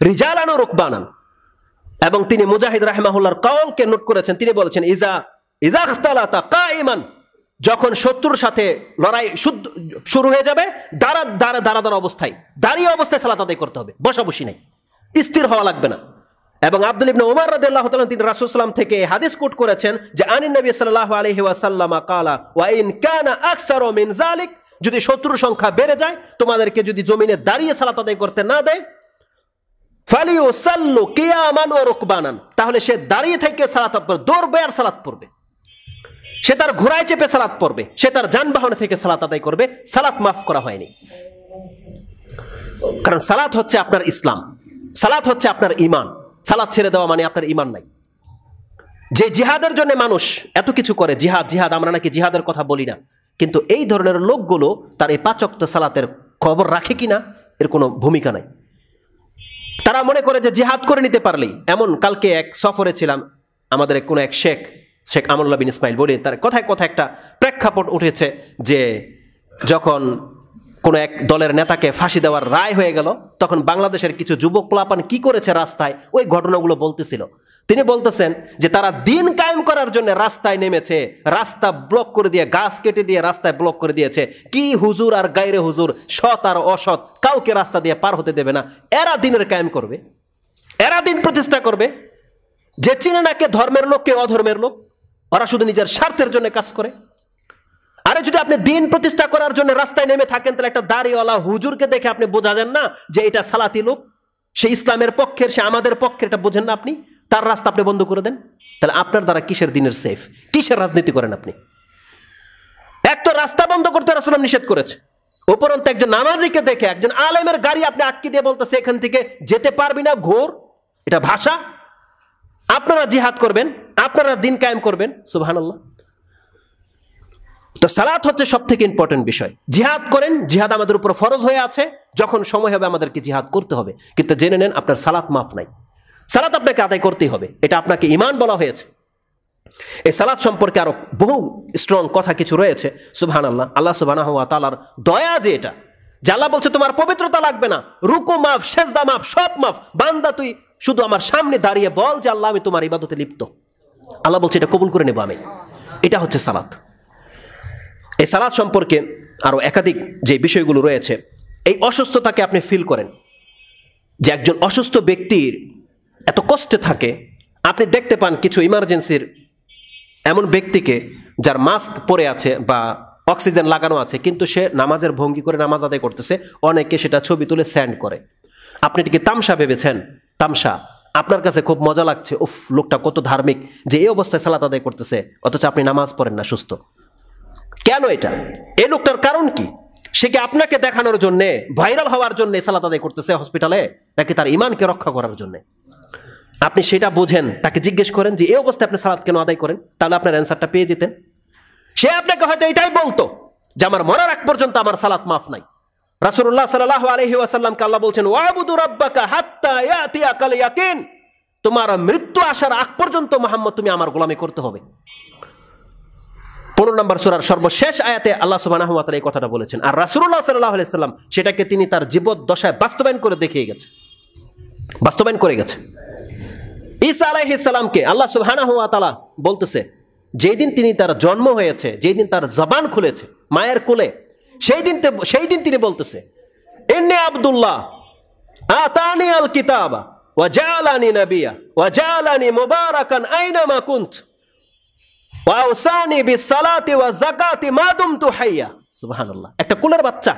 রিজালান ও রুকবানান। এবং তিনি মুজাহিদ রাহিমাহুল্লাহর কওলকে নোট করেছেন, তিনি বলেছেন ইজা ইখতালাতা কাইমান, যখন শত্রুর সাথে লড়াই শুরু হয়ে যাবে, দাঁড়া অবস্থায়, দাঁড়িয়ে অবস্থায় সালাত আদায় করতে হবে, বসাবসি নাই, স্থির হওয়া লাগবে না। এবং আব্দুল ইবনে উমর রাদিয়াল্লাহু তাআলা তিনি রাসূল সাল্লাল্লাহু আলাইহি ওয়াসাল্লাম থেকে হাদিস কোট করেছেন যে আনিন নবী সাল্লাল্লাহু আলাইহি ওয়াসাল্লাম ক্বালা ওয়া ইন কানা আকসারু মিন যালিক, যদি শত্রুর সংখ্যা বেড়ে যায়, তোমাদেরকে যদি জমিনে দাঁড়িয়ে সালাত আদায় করতে না দেয়, ফালিউসাল্লু কিয়ামান ওয়া রুকবানান, তাহলে সে দাঁড়িয়ে থেকে সালাত পড়বে, দৌড়বে আর সালাত পড়বে। সে তার ঘোড়ায় চেপে সালাত পড়বে, সে তার যানবাহনে থেকে সালাত আদায় করবে, সালাত মাফ করা হয়নি। কারণ সালাত হচ্ছে আপনার ইসলাম, সালাত হচ্ছে আপনার ঈমান। সালাত ছেড়ে দেওয়া মানে আপনার ঈমান নাই। যে জিহাদের জন্য মানুষ এত কিছু করে, জিহাদ, আমরা নাকি জিহাদের কথা বলি না, কিন্তু এই ধরনের লোকগুলো তার এই 5 ওয়াক্ত সালাতের খবর রাখে কিনা এর কোনো ভূমিকা নাই। তারা মনে করে যে জিহাদ করে নিতে পারলেই, এমন কালকে এক সফরে ছিলাম, আমাদের কোনো এক শেখ আমরুল্লাহ বিন ইসমাইল বলে, তার কথায় একটা প্রেক্ষাপট উঠেছে যে যখন কোনো এক দলের নেতাকে ফাঁসি দেওয়ার রায় হয়ে গেল, তখন বাংলাদেশের কিছু যুবক পোলাপান কি করেছে রাস্তায়, ওই ঘটনাগুলো বলতেছিল। তিনি বলতেছেন যে তারা দিন কায়েম করার জন্য রাস্তায় নেমেছে, রাস্তা ব্লক করে দিয়ে, গাছ কেটে দিয়ে রাস্তায় ব্লক করে দিয়েছে। কি হুজুর আর গায়রে হুজুর, সৎ আর অসৎ, কাউকে রাস্তা দিয়ে পার হতে দেবে না। এরা দিনের কায়েম করবে, এরা দিন প্রতিষ্ঠা করবে। যে চিনে না কে ধর্মের লোক কে অধর্মের লোক, ওরা শুধু নিজের স্বার্থের জন্য কাজ করে। আরে যদি আপনি দিন প্রতিষ্ঠা করার জন্য রাস্তায় নেমে থাকেন, তাহলে একটা দাড়িওয়ালা হুজুরকে দেখে আপনি বোঝা যান না যে এটা সালাতি লোক, সে ইসলামের পক্ষের, সে আমাদের পক্ষের, এটা বোঝেন না আপনি? তার রাস্তা আপনি বন্ধ করে দেন, তাহলে আপনার দ্বারা কিসের দিনের সেফ, কিসের রাজনীতি করেন আপনি? এক তো রাস্তা বন্ধ করতে রাসূল নিষেধ করেছে, উপরন্তু একজন নামাজিকে দেখে একজন আলেমের গাড়ি আপনি আটকে দিয়ে বলতেছে এখান থেকে যেতে পারবি না, ঘোর। এটা ভাষা? আপনারা জিহাদ করবেন, আপনারা দিন কায়েম করবেন। সুবহানাল্লাহ। তো সালাত হচ্ছে সব থেকে ইম্পর্টেন্ট বিষয়। জিহাদ করেন, জিহাদ আমাদের উপর ফরজ হয়ে আছে, যখন সময় হবে আমাদেরকে জিহাদ করতে হবে। কিন্তু জেনে নেন আপনার সালাত মাফ নাই, সালাত আপনাকে আদায় করতেই হবে, এটা আপনাকে ঈমান বলা হয়েছে। এই সালাত সম্পর্কে আরো বহু স্ট্রং কথা কিছু রয়েছে। সুবহানাল্লাহ, আল্লাহ সুবহানাহু ওয়া তাআলার দয়া যে এটা, যে আল্লাহ বলছে তোমার পবিত্রতা লাগবে না, রুকু মাফ, সেজদা মাফ, সব মাফ, বান্দা তুই শুধু আমার সামনে দাঁড়িয়ে বল যে আল্লাহ আমি তোমার ইবাদতে লিপ্ত। আল্লাহ বলছে এটা কবুল করে নেব আমি। এটা হচ্ছে সালাত। এই সালাত সম্পর্কে আরো একাধিক যে বিষয়গুলো রয়েছে, এই অসুস্থতাকে আপনি ফিল করেন যে একজন অসুস্থ ব্যক্তির এত কষ্টে থাকে। আপনি দেখতে পান কিছু ইমার্জেন্সির এমন ব্যক্তিকে যার মাস্ক পরে আছে বা অক্সিজেন লাগানো আছে, কিন্তু সে নামাজের ভঙ্গি করে নামাজ আদায় করতেছে, অনেকে সেটা ছবি তুলে সেন্ড করে। আপনি এটিকে তামসা ভেবেছেন, তামসা, আপনার কাছে খুব মজা লাগছে, উফ লোকটা কত ধার্মিক যে এই অবস্থায় সালাত আদায় করতেছে, অথচ আপনি নামাজ পড়েন না, সুস্থ। কেন এটা? এই লোকটার কারণ কি? সে কি আপনাকে দেখানোর জন্য, ভাইরাল হওয়ার জন্য সালাত আদায় করতেছে হসপিটালে, নাকি তার ঈমানকে রক্ষা করার জন্য? আপনি সেটা বুঝেন, তাকে জিজ্ঞেস করেন যে এই অবস্থায় আপনি সালাত কেন আদায় করেন, তাহলে আপনার অ্যান্সারটা পেয়ে যেতেন। সে আপনাকে হয়তো এটাই বলতো যে আমার মরার আগ পর্যন্ত আমার সালাত মাফ নাই। রাসূলুল্লাহ সাল্লাল্লাহু আলাইহি ওয়াসাল্লামকে আল্লাহ বলছেন ওয়াবুদু রাব্বাকা হাত্তা ইয়াতিয়াকাল ইয়াকিন, তোমার মৃত্যু আসার আগ পর্যন্ত মুহাম্মদ তুমি আমার গোলামি করতে হবে। 15 নম্বর সূরার সর্বশেষ আয়াতে আল্লাহ সুবহানাহু ওয়া তাআলা এই কথাটা বলেছেন। আর রাসূলুল্লাহ সাল্লাল্লাহু আলাইহি ওয়াসাল্লাম সেটাকে তিনি তার জীবদ্দশায় বাস্তবায়ন করে দেখিয়ে গেছে, বাস্তবায়ন করে গেছে। ঈসা আলাইহিস সালামকে আল্লাহ সুবহানাহু ওয়া তাআলা বলতেছে, যেই দিন তিনি তার জন্ম হয়েছে, যেই দিন তার জবান খুলেছে মায়ের কোলে, সেই দিন তিনি বলতেছে ইন্নী আব্দুল্লাহ আতানি আল কিতাবা ওয়া জাআলানি নাবিয়্যা ওয়া জাআলানি মুবারাকান আইনামা কুনত ওয়া আওসানি বিসসালাতি ওয়া যাকাতি মা দুমতু হাইয়া। সুবহানাল্লাহ। একটা কোলের বাচ্চা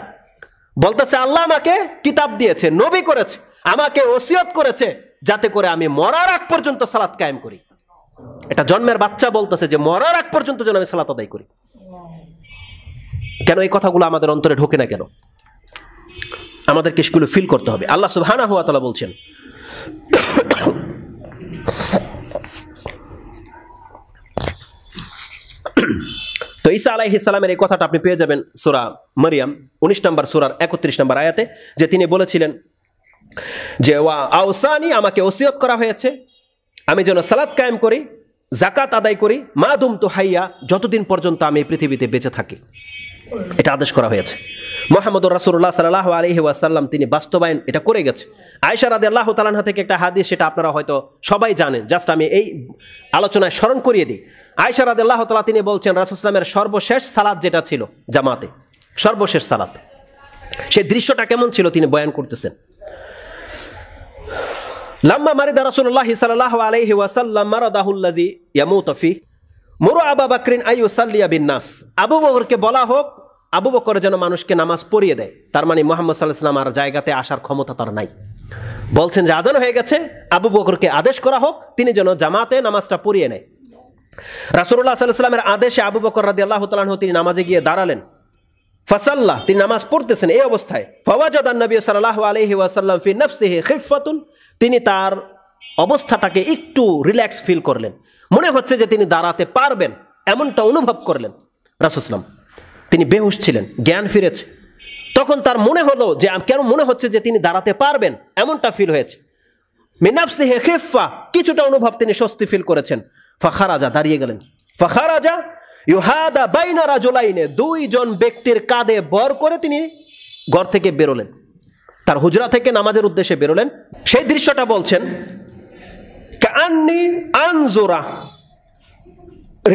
বলতেছে আল্লাহ আমাকে কিতাব দিয়েছে, নবী করেছে, আমাকে ওসিয়ত করেছে যাতে করে আমি মরার আগ পর্যন্ত সালাত কায়েম করি। এটা জন্মের বাচ্চা বলতেছে যে মরার আগ পর্যন্ত যেন আমি সালাত আদায় করি। কেন এই কথাগুলো আমাদের অন্তরে ঢোকে না কেন? আমাদেরকে সেগুলো ফিল করতে হবে। আল্লাহ সুবহানাহু ওয়া তাআলা বলছেন তো ঈসা আলাইহিস সালামের এই কথাটা আপনি পেয়ে যাবেন সূরা মারইয়াম 19 নম্বর সূরার 31 নম্বর আয়াতে, যে তিনি বলেছিলেন যে ওয়া আওসানি, আমাকে ওসিয়ত করা হয়েছে আমি যেন সালাত কায়েম করি, জাকাত আদায় করি, মা দুমতু হাইয়া, যতদিন পর্যন্ত আমি পৃথিবীতে বেঁচে থাকি। এটা আদেশ করা হয়েছে। মুহাম্মদুর রাসূলুল্লাহ সাল্লাল্লাহু আলাইহি ওয়াসাল্লাম তিনি বাস্তবায়ন এটা করে গেছে। আয়েশা রাদিয়াল্লাহু তাআলা আনহা থেকে একটা হাদিস, সেটা আপনারা হয়তো সবাই জানেন, জাস্ট আমি এই আলোচনায় স্মরণ করিয়ে দিই। আয়েশা রাদিয়াল্লাহু তাআলা তিনি বলছেন, রাসূল সাল্লাল্লাহু আলাইহি ওয়াসাল্লামের সর্বশেষ সালাত যেটা ছিল জামাতে, সর্বশেষ সালাত, সেই দৃশ্যটা কেমন ছিল তিনি বয়ান করতেছেন। লাম্মা মারিদা রাসূলুল্লাহ সাল্লাল্লাহু আলাইহি ওয়াসাল্লাম মারাদাহুল্লাযী ইয়ামুতু ফি মুরু আবু বকরিন আইয়ুসাল্লিয়া বিন-নাস, আবু বকরকে বলা হোক আবু বকর যেন মানুষকে নামাজ পড়িয়ে দেয়। তার মানে মুহাম্মদ সাল্লাল্লাহু আলাইহি ওয়াসাল্লাম আর জায়গাতে আসার ক্ষমতা তার নাই। বলছেন যে আযান হয়ে গেছে, আবু বকরকে আদেশ করা হোক তিনি যেন জামাতে নামাজটা পড়িয়ে নেয়। রাসূলুল্লাহ সাল্লাল্লাহু আলাইহি ওয়াসাল্লামের আদেশে আবু বকর রাদিয়াল্লাহু তাআলা আনহু তিনি নামাজে গিয়ে দাঁড়ালেন। ফাসাল্লাহ, তিনি নামাজ পড়তেছেন, এই অবস্থায় ফাওয়াজাদান নবী সাল্লাল্লাহু আলাইহি ওয়াসাল্লাম ফি নাফসিহি খিফাতুন, তিনি তার অবস্থাটাকে একটু রিল্যাক্স ফিল করলেন, মনে হচ্ছে যে তিনি দাঁড়াতে পারবেন, এমনটা অনুভব করলেন। রাসূল সাল্লাল্লাহু আলাইহি ওয়াসাল্লাম তিনি বেহুশ ছিলেন, জ্ঞান ফিরেছে। তখন তার মনে হলো যে কেন মনে হচ্ছে যে তিনি দাঁড়াতে পারবেন, এমনটা ফিল হয়েছে। মিন নাফসিহি খিফা, কিছুটা অনুভব, তিনি স্বস্তি ফিল করেছেন। ফাখারাজা, দাঁড়িয়ে গেলেন। ফাখারাজা ইউহাদা বাইনা রাজুলাইনে, দুইজন ব্যক্তির কাঁধে বর করে তিনি ঘর থেকে বেরোলেন, তার হুজরা থেকে নামাজের উদ্দেশ্যে বেরোলেন। সেই দৃশ্যটা বলছেন, কাআন্নী আনজুরা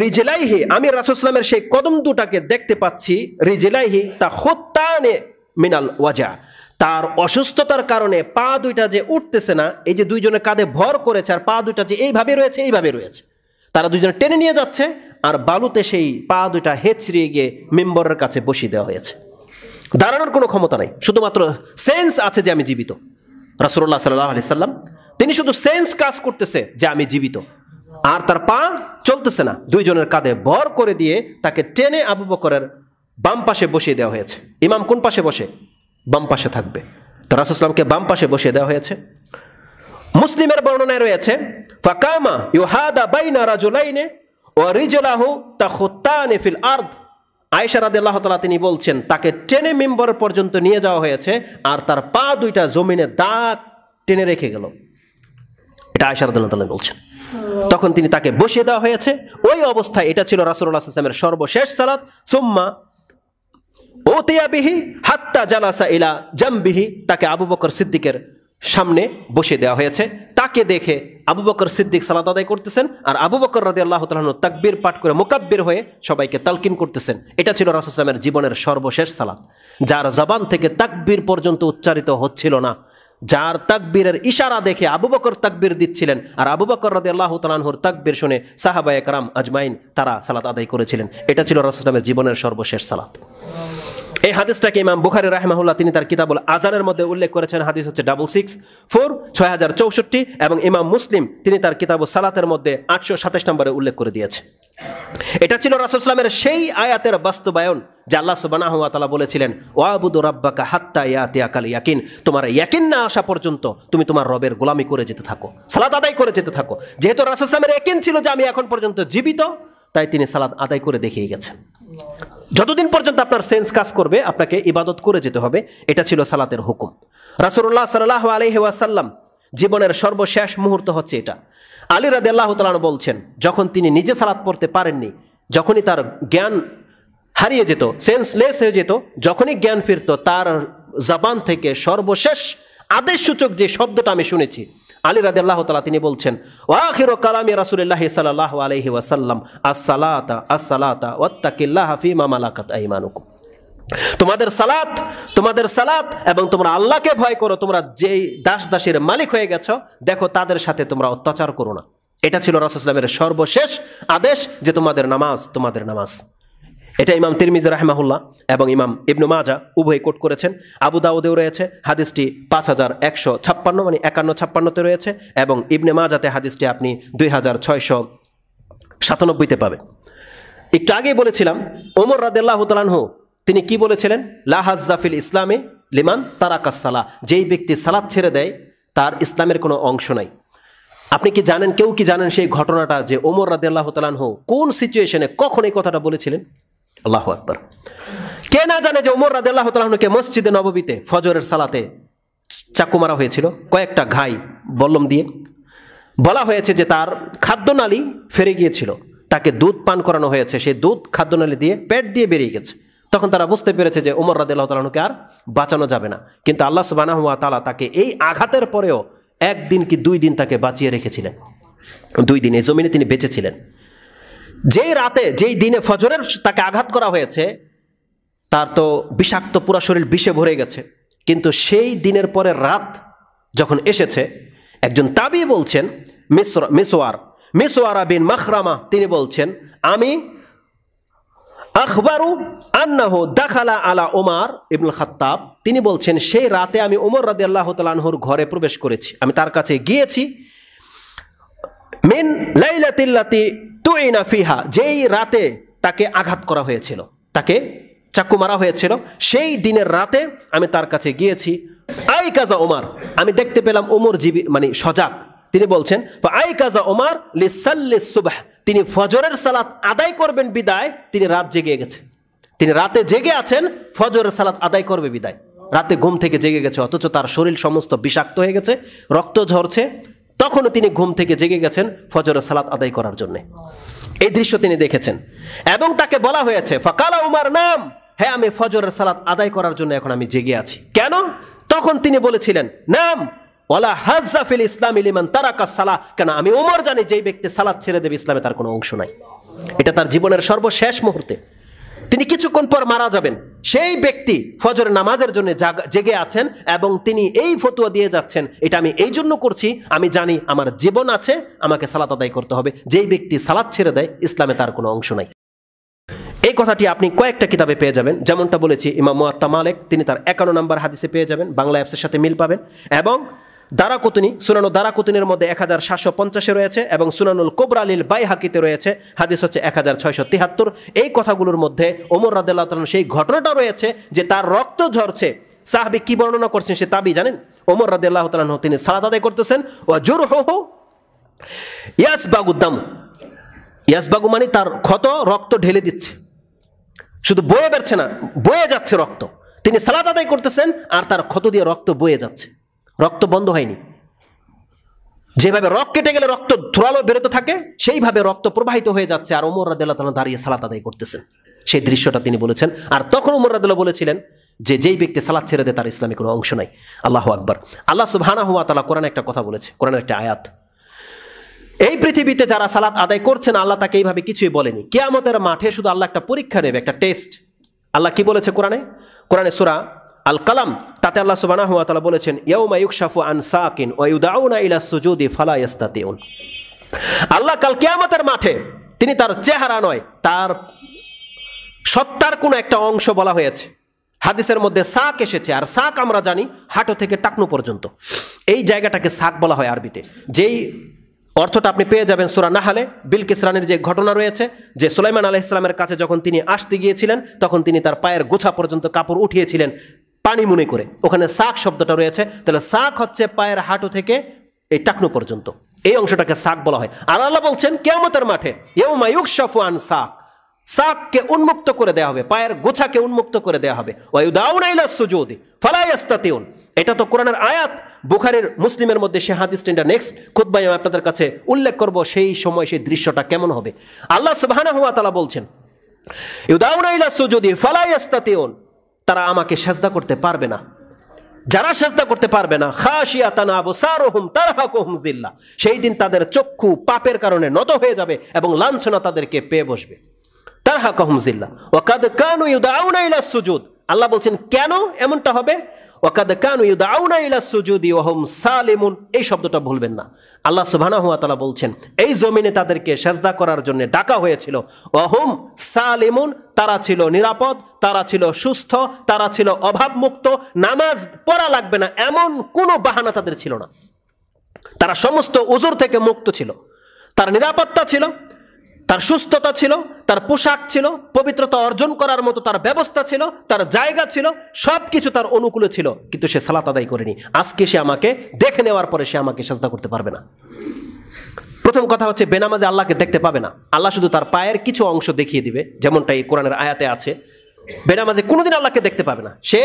রিজলাইহি, আমি রাসূল সাল্লাল্লাহু আলাইহি ওয়াসাল্লামের সেই কদম দুটাকে দেখতে পাচ্ছি, রিজলাইহি তাখুত্তানে মিনাল ওয়াজা, তার অসুস্থতার কারণে পা দুইটা যে উঠতেছে না, এই যে দুইজনের কাঁধে ভর করেছে আর পা দুইটা যে এইভাবে রয়েছে, এইভাবে রয়েছে, তারা দুইজনে টেনে নিয়ে যাচ্ছে, আর বালুতে সেই পা দুইটা হেঁচড়িয়ে গিয়ে মিম্বরের কাছে বসিয়ে দেওয়া হয়েছে। দাঁড়ানোর কোনো ক্ষমতা নাই, শুধুমাত্র সেন্স আছে যে আমি জীবিত। রাসূলুল্লাহ সাল্লাল্লাহু আলাইহি সাল্লাম তিনি শুধু সেন্স কাজ করতেছে যে আমি জীবিত, আর তার পা চলতেছে না। দুইজনের কাঁধে ভর করে দিয়ে তাকে টেনে আবু বকরের বাম পাশে বসিয়ে দেওয়া হয়েছে। ইমাম কোন পাশে বসে? বাম পাশে থাকবে। তো রাসূল সাল্লাল্লাহু আলাইহি ওয়াসাল্লামকে বাম পাশে বসিয়ে দেওয়া হয়েছে। মুসলিমের বর্ণনায় রয়েছে, ফাকামা ইউহাদা বাইনা রাজুলাইনে ওয়া রিজলাহু তাখুত্তানি ফিল আরদ, আয়েশা রাদিয়াল্লাহু তাআলা তিনি বলছেন তাকে টেনে মিম্বর পর্যন্ত নিয়ে যাওয়া হয়েছে, আর তার পা দুইটা জমিনে দাগ টেনে রেখে গেল। এটা আয়েশা রাদিয়াল্লাহু তাআলা বলছেন। তখন তিনি তাকে বসিয়ে দেওয়া হয়েছে। ওই অবস্থায় এটা ছিল রাসূলুল্লাহ সাল্লাল্লাহু আলাইহি ওয়াসাল্লামের সর্বশেষ সালাত। সুম্মা উতিয়া বিহি হাত্তা জালাসা ইলা জামবিহি, তাকে আবু বকর সিদ্দিকের সামনে বসিয়ে দেওয়া হয়েছে। তাকে দেখে আবু বকর সিদ্দিক সালাত আদায় করতেছেন, আর আবু বকর রাদিয়াল্লাহু তাআলা আনহু তাকবীর পাঠ করে মুকাব্বির হয়ে সবাইকে তালকিন করতেছেন। এটা ছিল রাসূল সাল্লাল্লাহু আলাইহি ওয়াসাল্লামের জীবনের সর্বশেষ সালাত, যার জবান থেকে তাকবীর পর্যন্ত উচ্চারিত হচ্ছিল না, যার তাকবীরের ইশারা দেখে আবু বকর তাকবীর দিচ্ছিলেন, আর আবু বকর রাদিয়াল্লাহু তাআলা আনহুর তাকবীর শুনে সাহাবায়ে কেরাম আজমাইন তারা সালাত আদায় করেছিলেন। এটা ছিল রাসূল সাল্লাল্লাহু আলাইহি ওয়াসাল্লামের জীবনের সর্বশেষ সালাত। এই হাদিসটাকে ইমাম বুখারী রাহিমাহুল্লাহ তিনি তার কিতাবুল আযানের মধ্যে উল্লেখ করেছেন। হাদিস হচ্ছে 664 এবং ইমাম মুসলিম তিনি তার কিতাবুস সালাতের মধ্যে 827 নম্বরে উল্লেখ করে দিয়েছে। এটা ছিল রাসূল সাল্লাল্লাহু আলাইহি ওয়াসাল্লামের সেই আয়াতের বাস্তবায়ন যে আল্লাহ সুবহানাহু ওয়া তাআলা বলেছিলেন, ওয়াবুদু রাব্বাকা হাত্তা ইয়াতিয়াকাল ইয়াকিন, তোমার ইয়াকিন না আসা পর্যন্ত তুমি তোমার রবের গোলামি করে যেতে থাকো, সালাত আদায় করে যেতে থাকো। যেহেতু রাসূল সাল্লাল্লাহু আলাইহি ওয়াসাল্লামের ইয়াকিন ছিল যে আমি এখন পর্যন্ত জীবিত, তাই তিনি সালাত আদায় করে দেখিয়ে গেছেন। যতদিন পর্যন্ত আপনার সেন্স কাজ করবে আপনাকে ইবাদত করে যেতে হবে, এটা ছিল সালাতের হুকুম। রাসূলুল্লাহ সাল্লাল্লাহু আলাইহি ওয়াসাল্লাম জীবনের সর্বশেষ মুহূর্ত হচ্ছে এটা। আলী রাদিয়াল্লাহু তাআলা বলছেন, যখন তিনি নিজে সালাত পড়তে পারেননি, যখনই তার জ্ঞান হারিয়ে যেত, সেন্সলেস হয়ে যেত, যখনই জ্ঞান ফিরত, তার জবান থেকে সর্বশেষ আদেশসূচক যে শব্দটা আমি শুনেছি, আলী রাদিয়াল্লাহু তাআলা তিনি বলছেন, ওয়া আখিরু কালামি রাসূলিল্লাহি সাল্লাল্লাহু আলাইহি ওয়াসাল্লাম আসসালাতা আসসালাতা ওয়াত্তাকিল্লাহা ফীমা মালাকাত আইমানুকুম, তোমাদের সালাত এবং তোমরা আল্লাহকে ভয় করো, তোমরা যেই দাস দাসীর মালিক হয়ে গেছো দেখো তাদের সাথে তোমরা অত্যাচার করো না। এটা ছিল রাসূল সাল্লাল্লাহু আলাইহি ওয়াসাল্লামের সর্বশেষ আদেশ যে তোমাদের নামাজ। এটা ইমাম তিরমিজি রাহিমাহুল্লাহ এবং ইমাম ইবনু মাজাহ উভয় কোট করেছেন। আবু দাউদেও রয়েছে হাদিসটি 5156 মানে 51-56 রয়েছে, এবং ইবনে মাজাতে হাদিসটি আপনি 2697 পাবেন। একটু আগেই বলেছিলাম ওমর রাদিয়াল্লাহু তাআলা আনহু তিনি কি বলেছিলেন, লা হাজ্জা ফিল ইসলামে লিমান তারাকাস সালাহ, যেই ব্যক্তি সালাত ছেড়ে দেয় তার ইসলামের কোনো অংশ নাই। আপনি কি জানেন, কেউ কি জানেন সেই ঘটনাটা যে ওমর রাদিয়াল্লাহু তাআলা আনহু কোন সিচুয়েশনে কখন এই কথাটা বলেছিলেন? আল্লাহু আকবার। কে না জানে যে ওমর রাদিয়াল্লাহু তাআলা আনহুকে মসজিদে নববীতে ফজরের সালাতে চাকু মারা হয়েছিল, কয়েকটা ঘাই বল্লম দিয়ে। বলা হয়েছে যে তার খাদ্যনালী ফেরে গিয়েছিল, তাকে দুধ পান করানো হয়েছে, সেই দুধ খাদ্যনালী দিয়ে পেট দিয়ে বেরিয়ে গেছে। তখন তারা বুঝতে পেরেছে যে ওমর রাদিয়াল্লাহু তাআলা আনহুকে আর বাঁচানো যাবে না। কিন্তু আল্লাহ সুবহানাহু ওয়া তাআলা তাকে এই আঘাতের পরেও 1 দিন কি 2 দিন তাকে বাঁচিয়ে রেখেছিলেন। 2 দিন এই জমিনে তিনি বেঁচে ছিলেন। যেই রাতে, যেই দিনে ফজরের তাকে আঘাত করা হয়েছে, তার তো বিষাক্ত পুরা শরীর বিষে ভরে গেছে। কিন্তু সেই দিনের পরে রাত যখন এসেছে, একজন তাবি বলছেন, মিসওয়ারা বিন মাখরামা, তিনি বলছেন, আমি আখবারু আন্নাহু দাখালা আলা ওমর ইবনুল খাত্তাব, তিনি বলছেন সেই রাতে আমি ওমর রাদিয়াল্লাহু তাআলা আনহুর ঘরে প্রবেশ করেছি, আমি তার কাছে গিয়েছি। মিন লাইলাতিল্লাতি তুইনা ফিহা, যেই রাতে তাকে আঘাত করা হয়েছিল, তাকে চাকু মারা হয়েছিল, সেই দিনের রাতে আমি তার কাছে গিয়েছি। আই কাজা ওমর, আমি দেখতে পেলাম ওমর মানে সজাগ। তিনি বলছেন আই কাজা ওমর লিসাল্লিস সুবহ, তিনি ফজরের সালাত আদায় করবেন বিদায় তিনি রাত জেগে গেছে। তিনি রাতে জেগে আছেন, ফজরের সালাত আদায় করবে বিদায়। রাতে ঘুম থেকে জেগে গেছে, অথচ তার শরীর সমস্ত বিষাক্ত হয়ে গেছে, রক্ত ঝরছে, তখনও তিনি ঘুম থেকে জেগে গেছেন ফজরের সালাত আদায় করার জন্য। এই দৃশ্য তিনি দেখেছেন। এবং তাকে বলা হয়েছে ফাকালা উমর নাম, হ্যাঁ আমি ফজরের সালাত আদায় করার জন্য এখন আমি জেগে আছি। কেন? তখন তিনি বলেছিলেন নাম ওয়ালা হাজ্জা ফিল ইসলামি লিমান তারাকা সালাহ, কেন আমি ওমর জানি যেই ব্যক্তি সালাত ছেড়ে দেবে ইসলামে তার কোনো অংশ নাই। এটা তার জীবনের সর্বশেষ মুহূর্তে, তিনি কিছুক্ষণ পর মারা যাবেন। সেই ব্যক্তি ফজরের নামাজের জন্য জেগে আছেন এবং তিনি এই ফতোয়া দিয়ে যাচ্ছেন, এটা আমি এই জন্য করছি, আমি জানি আমার জীবন আছে, আমাকে সালাত আদায় করতে হবে। যেই ব্যক্তি সালাত ছেড়ে দেয় ইসলামে তার কোনো অংশ নাই। এই কথাটি আপনি কয়েকটা কিতাবে পেয়ে যাবেন, যেমনটা বলেছি ইমাম মুয়াত্তা মালিক তিনি তার 51 নম্বর হাদিসে পেয়ে যাবেন, বাংলা অ্যাপসের সাথে মিল পাবেন। এবং দারাকুতুনি, সুনানুল দারাকুতুনির মধ্যে 1750 রয়েছে এবং সুনানুল কুবরা লিল বাইহাকিতে রয়েছে, হাদিস হচ্ছে 1673। এই কথাগুলোর মধ্যে ওমর রাদিয়াল্লাহু তাআলা সেই ঘটনাটা রয়েছে যে তার রক্ত ঝরছে। সাহাবী কি বর্ণনা করছেন সে তাবি জানেন? ওমর রাদিয়াল্লাহু তাআলা তিনি সালাত আদায় করতেছেন, ওয়া জুরহুহু ইয়াসবাগুদ্দাম, ইয়াসবাগু মানে তার ক্ষত রক্ত ঢেলে দিচ্ছে, শুধু বয়ে বেরছে না, বয়ে যাচ্ছে রক্ত। তিনি সালাত আদায় করতেছেন আর তার ক্ষত দিয়ে রক্ত বয়ে যাচ্ছে, রক্ত বন্ধ হয়নি। যেভাবে রক্ত কেটে গেলে রক্ত ধোঁয়ালো বেরোতে থাকে, সেইভাবে রক্ত প্রবাহিত হয়ে যাচ্ছে, আর ওমর রাদিয়াল্লাহু তাআলা দাঁড়িয়ে সালাত আদায় করতেছেন। সেই দৃশ্যটা তিনি বলেছেন। আর তখন ওমর রাদিয়াল্লাহু বলেছিলেন যে যেই ব্যক্তি সালাত ছেড়ে দেয় তার ইসলামে কোনো অংশ নাই। আল্লাহু আকবার। আল্লাহ সুবহানাহু ওয়া তাআলা কোরআনে একটা কথা বলেছে, কোরআনের একটা আয়াত, এই পৃথিবীতে যারা সালাত আদায় করছেন আল্লাহ তাকে এইভাবে কিছুই বলেনি। কিয়ামতের মাঠে শুধু আল্লাহ একটা পরীক্ষা নেবে, একটা টেস্ট। আল্লাহ কি বলেছে কোরআনে? কোরআনে সূরা আল কালাম, তাতে আল্লাহ সুবহানাহু ওয়া তাআলা বলেছেন ইয়াউমা ইউকশাফু আন সাকিন ওয়া ইউদাউনা ইলা সুজুদি ফালা ইস্তাতিউন। আল্লাহ কাল কিয়ামতের মাঠে তিনি তার চেহারা নয়, তার সত্তার কোনো একটা অংশ বলা হয়েছে। হাদিসের মধ্যে সাক এসেছে, আর সাক আমরা জানি হাঁটু থেকে টাকনু পর্যন্ত, এই জায়গাটাকে সাক বলা হয় আরবিতে। যেই অর্থটা আপনি পেয়ে যাবেন সূরা নাহলে, বিলকিস রানীর যে ঘটনা রয়েছে যে সুলাইমান আলাইহিস সালামের কাছে যখন তিনি আসতে গিয়েছিলেন তখন তিনি তার পায়ের গোছা পর্যন্ত কাপড় উঠিয়েছিলেন পানি মনে করে, ওখানে সাক শব্দটা রয়েছে। তাহলে সাক হচ্ছে পায়ের হাঁটু থেকে এই টাকনু পর্যন্ত, এই অংশটাকে সাক বলা হয়। আর আল্লাহ বলছেন কিয়ামতের মাঠে ইয়াউমা ইউকশাফু আন সাক, সাককে উন্মুক্ত করে দেওয়া হবে, পায়ের গোছাকে উন্মুক্ত করে দেওয়া হবে। ওয়া ইউদাউনা ইলা সুজুদি ফালা ইস্তাতিউন, এটা তো কোরআনের আয়াত। বুখারীর মুসলিমের মধ্যে সে হাদিসটা নেক্সট খুতবায় আমি আপনাদের কাছে উল্লেখ করব, সেই সময় সেই দৃশ্যটা কেমন হবে। আল্লাহ সুবহানাহু ওয়া তাআলা বলছেন ইউদাউনা ইলা সুজুদি ফালা ইস্তাতিউন, তারা আমাকে সিজদা করতে পারবে না। যারা সিজদা করতে পারবে না, খাশিয়াতান আবসারুহুম তারহাকুহুম যিল্লাহ, সেই দিন তাদের চক্ষু পাপের কারণে নত হয়ে যাবে এবং লাঞ্ছনা তাদেরকে পেয়ে বসবে। তারহাকুহুম যিল্লাহ ওয়া কাদ কানু ইউদাউনা ইলা সুজুদ, আল্লাহ বলছেন কেন এমনটা হবে? ওয়া কাদ কানু ইউদাউনা ইলা সুজুদি ওয়া হুম সালিমুন, এই শব্দটা ভুলবেন না। আল্লাহ সুবহানাহু ওয়া তাআলা বলছেন এই জমিনে তাদেরকে সিজদা করার জন্য ডাকা হয়েছিল। ওয়া হুম সালিমুন, তারা ছিল নিরাপদ, তারা ছিল সুস্থ, তারা ছিল অভাবমুক্ত, নামাজ পড়া লাগবে না এমন কোনো বাহানা তাদের ছিল না। তারা সমস্ত উজুর থেকে মুক্ত ছিল, তার নিরাপত্তা ছিল, তার সুস্থতা ছিল, তার পোশাক ছিল, পবিত্রতা অর্জন করার মতো তার ব্যবস্থা ছিল, তার জায়গা ছিল, সব কিছু তার অনুকূলে ছিল। কিন্তু সে সালাত আদায় করেনি। আজকে সে আমাকে দেখে নেওয়ার পরে সে আমাকে সিজদা করতে পারবে না। প্রথম কথা হচ্ছে বেনামাজে আল্লাহকে দেখতে পাবে না। আল্লাহ শুধু তার পায়ের কিছু অংশ দেখিয়ে দিবে, যেমনটা এই কোরআনের আয়াতে আছে। বেনামাজে কোনোদিন আল্লাহকে দেখতে পাবে না। সে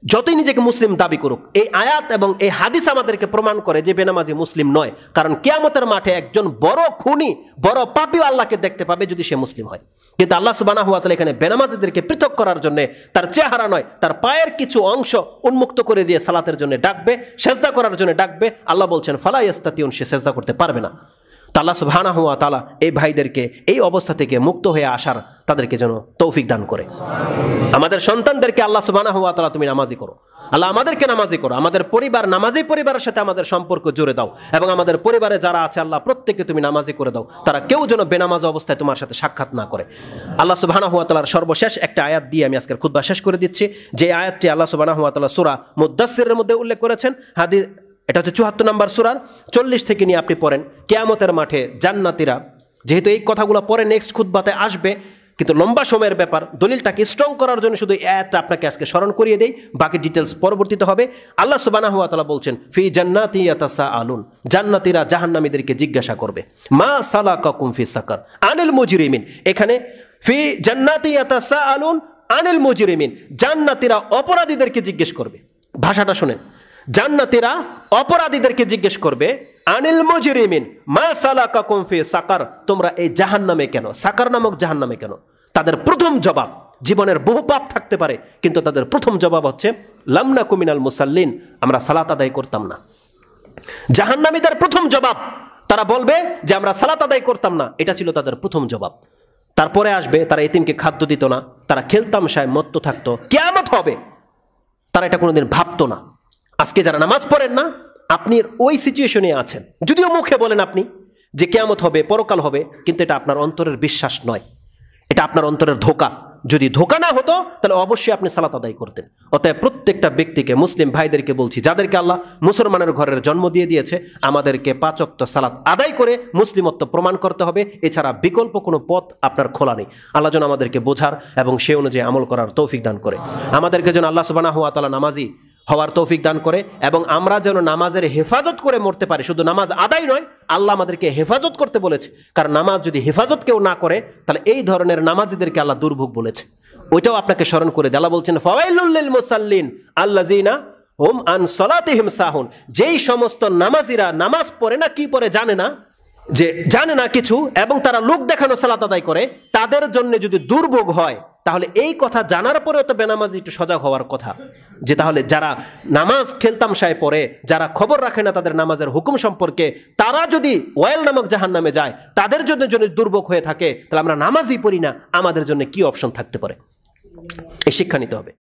যতই নিজেকে মুসলিম দাবি করুক, এই আয়াত এবং এই হাদিস আমাদেরকে প্রমাণ করে যে বেনামাজি মুসলিম নয়। কারণ কিয়ামতের মাঠে একজন বড় খুনি, বড় পাপীও আল্লাহকে দেখতে পাবে যদি সে মুসলিম হয়। কিন্তু আল্লাহ সুবহানাহু ওয়া তাআলা এখানে বেনামাজিদেরকে পৃথক করার জন্য তার চেহারা নয়, তার পায়ের কিছু অংশ উন্মুক্ত করে দিয়ে সালাতের জন্য ডাকবে, সেজদা করার জন্য ডাকবে। আল্লাহ বলছেন ফালা ইয়াস্তাতিউন, সে সেজদা করতে পারবে না। তা আল্লাহ সুবহানাহু ওয়া তাআলা এই ভাইদেরকে এই অবস্থা থেকে মুক্ত হয়ে আসার তাদেরকে যেন তৌফিক দান করে। আমাদের সন্তানদেরকে আল্লাহ সুবহানাহু ওয়া তাআলা তুমি নামাজি করো, আল্লাহ আমাদেরকে নামাজি করো, আমাদের পরিবার নামাজি পরিবারের সাথে আমাদের সম্পর্ক জুড়ে দাও, এবং আমাদের পরিবারে যারা আছে আল্লাহ প্রত্যেককে তুমি নামাজি করে দাও, তারা কেউ যেন বেনামাজ অবস্থায় তোমার সাথে সাক্ষাৎ না করে। আল্লাহ সুবহানাহু ওয়া তাআলার সর্বশেষ একটা আয়াত দিয়ে আমি আজকের খুতবা শেষ করে দিচ্ছি, যে আয়াতটি আল্লাহ সুবহানাহু ওয়া তাআলা সূরা মুদ্দাসসিরের মধ্যে উল্লেখ করেছেন। হাদিস এটা হচ্ছে ৭৪ নম্বর সূরার ৪০ থেকে নিয়ে আপনি পড়েন। কিয়ামতের মাঠে জান্নাতীরা, যেহেতু এই কথাগুলো পরে নেক্সট খুতবাতে আসবে, কিন্তু লম্বা সময়ের ব্যাপার, দলিলটাকে স্ট্রং করার জন্য শুধু এই আয়াতটা আপনাকে আজকে স্মরণ করিয়ে দেই, বাকি ডিটেলস পরবর্তীতে হবে। আল্লাহ সুবহানাহু ওয়া তাআলা বলছেন ফি জান্নাতি ইয়াতাসাআলুন, জান্নাতীরা জাহান্নামীদেরকে জিজ্ঞাসা করবে মা সালাকাকুম ফি সাকার আনিল মুজরিমিন। এখানে ফি জান্নাতি ইয়াতাসাআলুন আনিল মুজরিমিন, জান্নাতীরা অপরাধীদেরকে জিজ্ঞেস করবে। ভাষাটা শুনেন, জান্নাতীরা অপরাধীদেরকে জিজ্ঞেস করবে আনিল মুজরিমিন মা সালাকাকুম ফি সাকার, তোমরা এই জাহান্নামে কেন, সাকার নামক জাহান্নামে কেন। তাদের প্রথম জবাব, জীবনের বহু পাপ থাকতে পারে, কিন্তু তাদের প্রথম জবাব হচ্ছে লাম নাকু মিনাল মুসাল্লিন, আমরা সালাত আদায় করতাম না। জাহান্নামীদের প্রথম জবাব, তারা বলবে যে আমরা সালাত আদায় করতাম না, এটা ছিল তাদের প্রথম জবাব। তারপরে আসবে তারা এতিমকে খাদ্য দিত না, তারা খেলতামশায় মত্ত থাকতো, কিয়ামত হবে, তারা এটা কোনোদিন ভাবতো না। আজকে যারা নামাজ পড়েন না, আপনি ওই সিচুয়েশনে আছেন, যদিও মুখে বলেন আপনি যে কিয়ামত হবে, পরকাল হবে, কিন্তু এটা আপনার অন্তরের বিশ্বাস নয়, এটা আপনার অন্তরের ধোঁকা। যদি ধোঁকা না হতো তাহলে অবশ্যই আপনি সালাত আদায় করতেন। অতএব প্রত্যেকটা ব্যক্তিকে, মুসলিম ভাইদেরকে বলছি, যাদেরকে আল্লাহ মুসলমানের ঘরের জন্ম দিয়ে দিয়েছে, আমাদেরকে ৫ ওয়াক্ত সালাত আদায় করে মুসলিমত্ব প্রমাণ করতে হবে। এছাড়া বিকল্প কোনো পথ আপনার খোলা নেই। আল্লাহ যেন আমাদেরকে বোঝার এবং সে অনুযায়ী আমল করার তৌফিক দান করে। আমাদেরকে যেন আল্লাহ সুবহানাহু ওয়া তাআলা নামাজি হওয়ার তৌফিক দান করে, এবং আমরা যেন নামাজের হেফাজত করে মরতে পারি। শুধু নামাজ আদায় নয়, আল্লাহ আমাদেরকে হেফাজত করতে বলেছে। কারণ নামাজ যদি হেফাজত কেউ না করে, তাহলে এই ধরনের নামাজিদেরকে আল্লাহ দুর্ভোগ বলেছে। ওইটাও আপনাকে স্মরণ করে দেয়। আল্লাহ বলছেন ফাওয়াইলুল লিল মুসাল্লিন আল্লাযিনা হুম আন সালাতিহিম সাহুন, যেই সমস্ত নামাজিরা নামাজ পড়ে না, কি পড়ে জানে না, যে জানে না কিছু, এবং তারা লোক দেখানো সালাত আদায় করে, তাদের জন্য যদি দুর্ভোগ হয়, তাহলে এই কথা জানার পরেও তো বেনামাজি একটু সজাগ হওয়ার কথা, যে তাহলে যারা নামাজ খেলতামশায় পড়ে, যারা খবর রাখে না তাদের নামাজের হুকুম সম্পর্কে, তারা যদি ওয়াইল নামক জাহান্নামে যায়, তাদের জন্য যদি দুর্ভোগ হয়ে থাকে, তাহলে আমরা নামাজই পড়ি না, আমাদের জন্য কি অপশন থাকতে পারে? এই শিক্ষা নিতে হবে।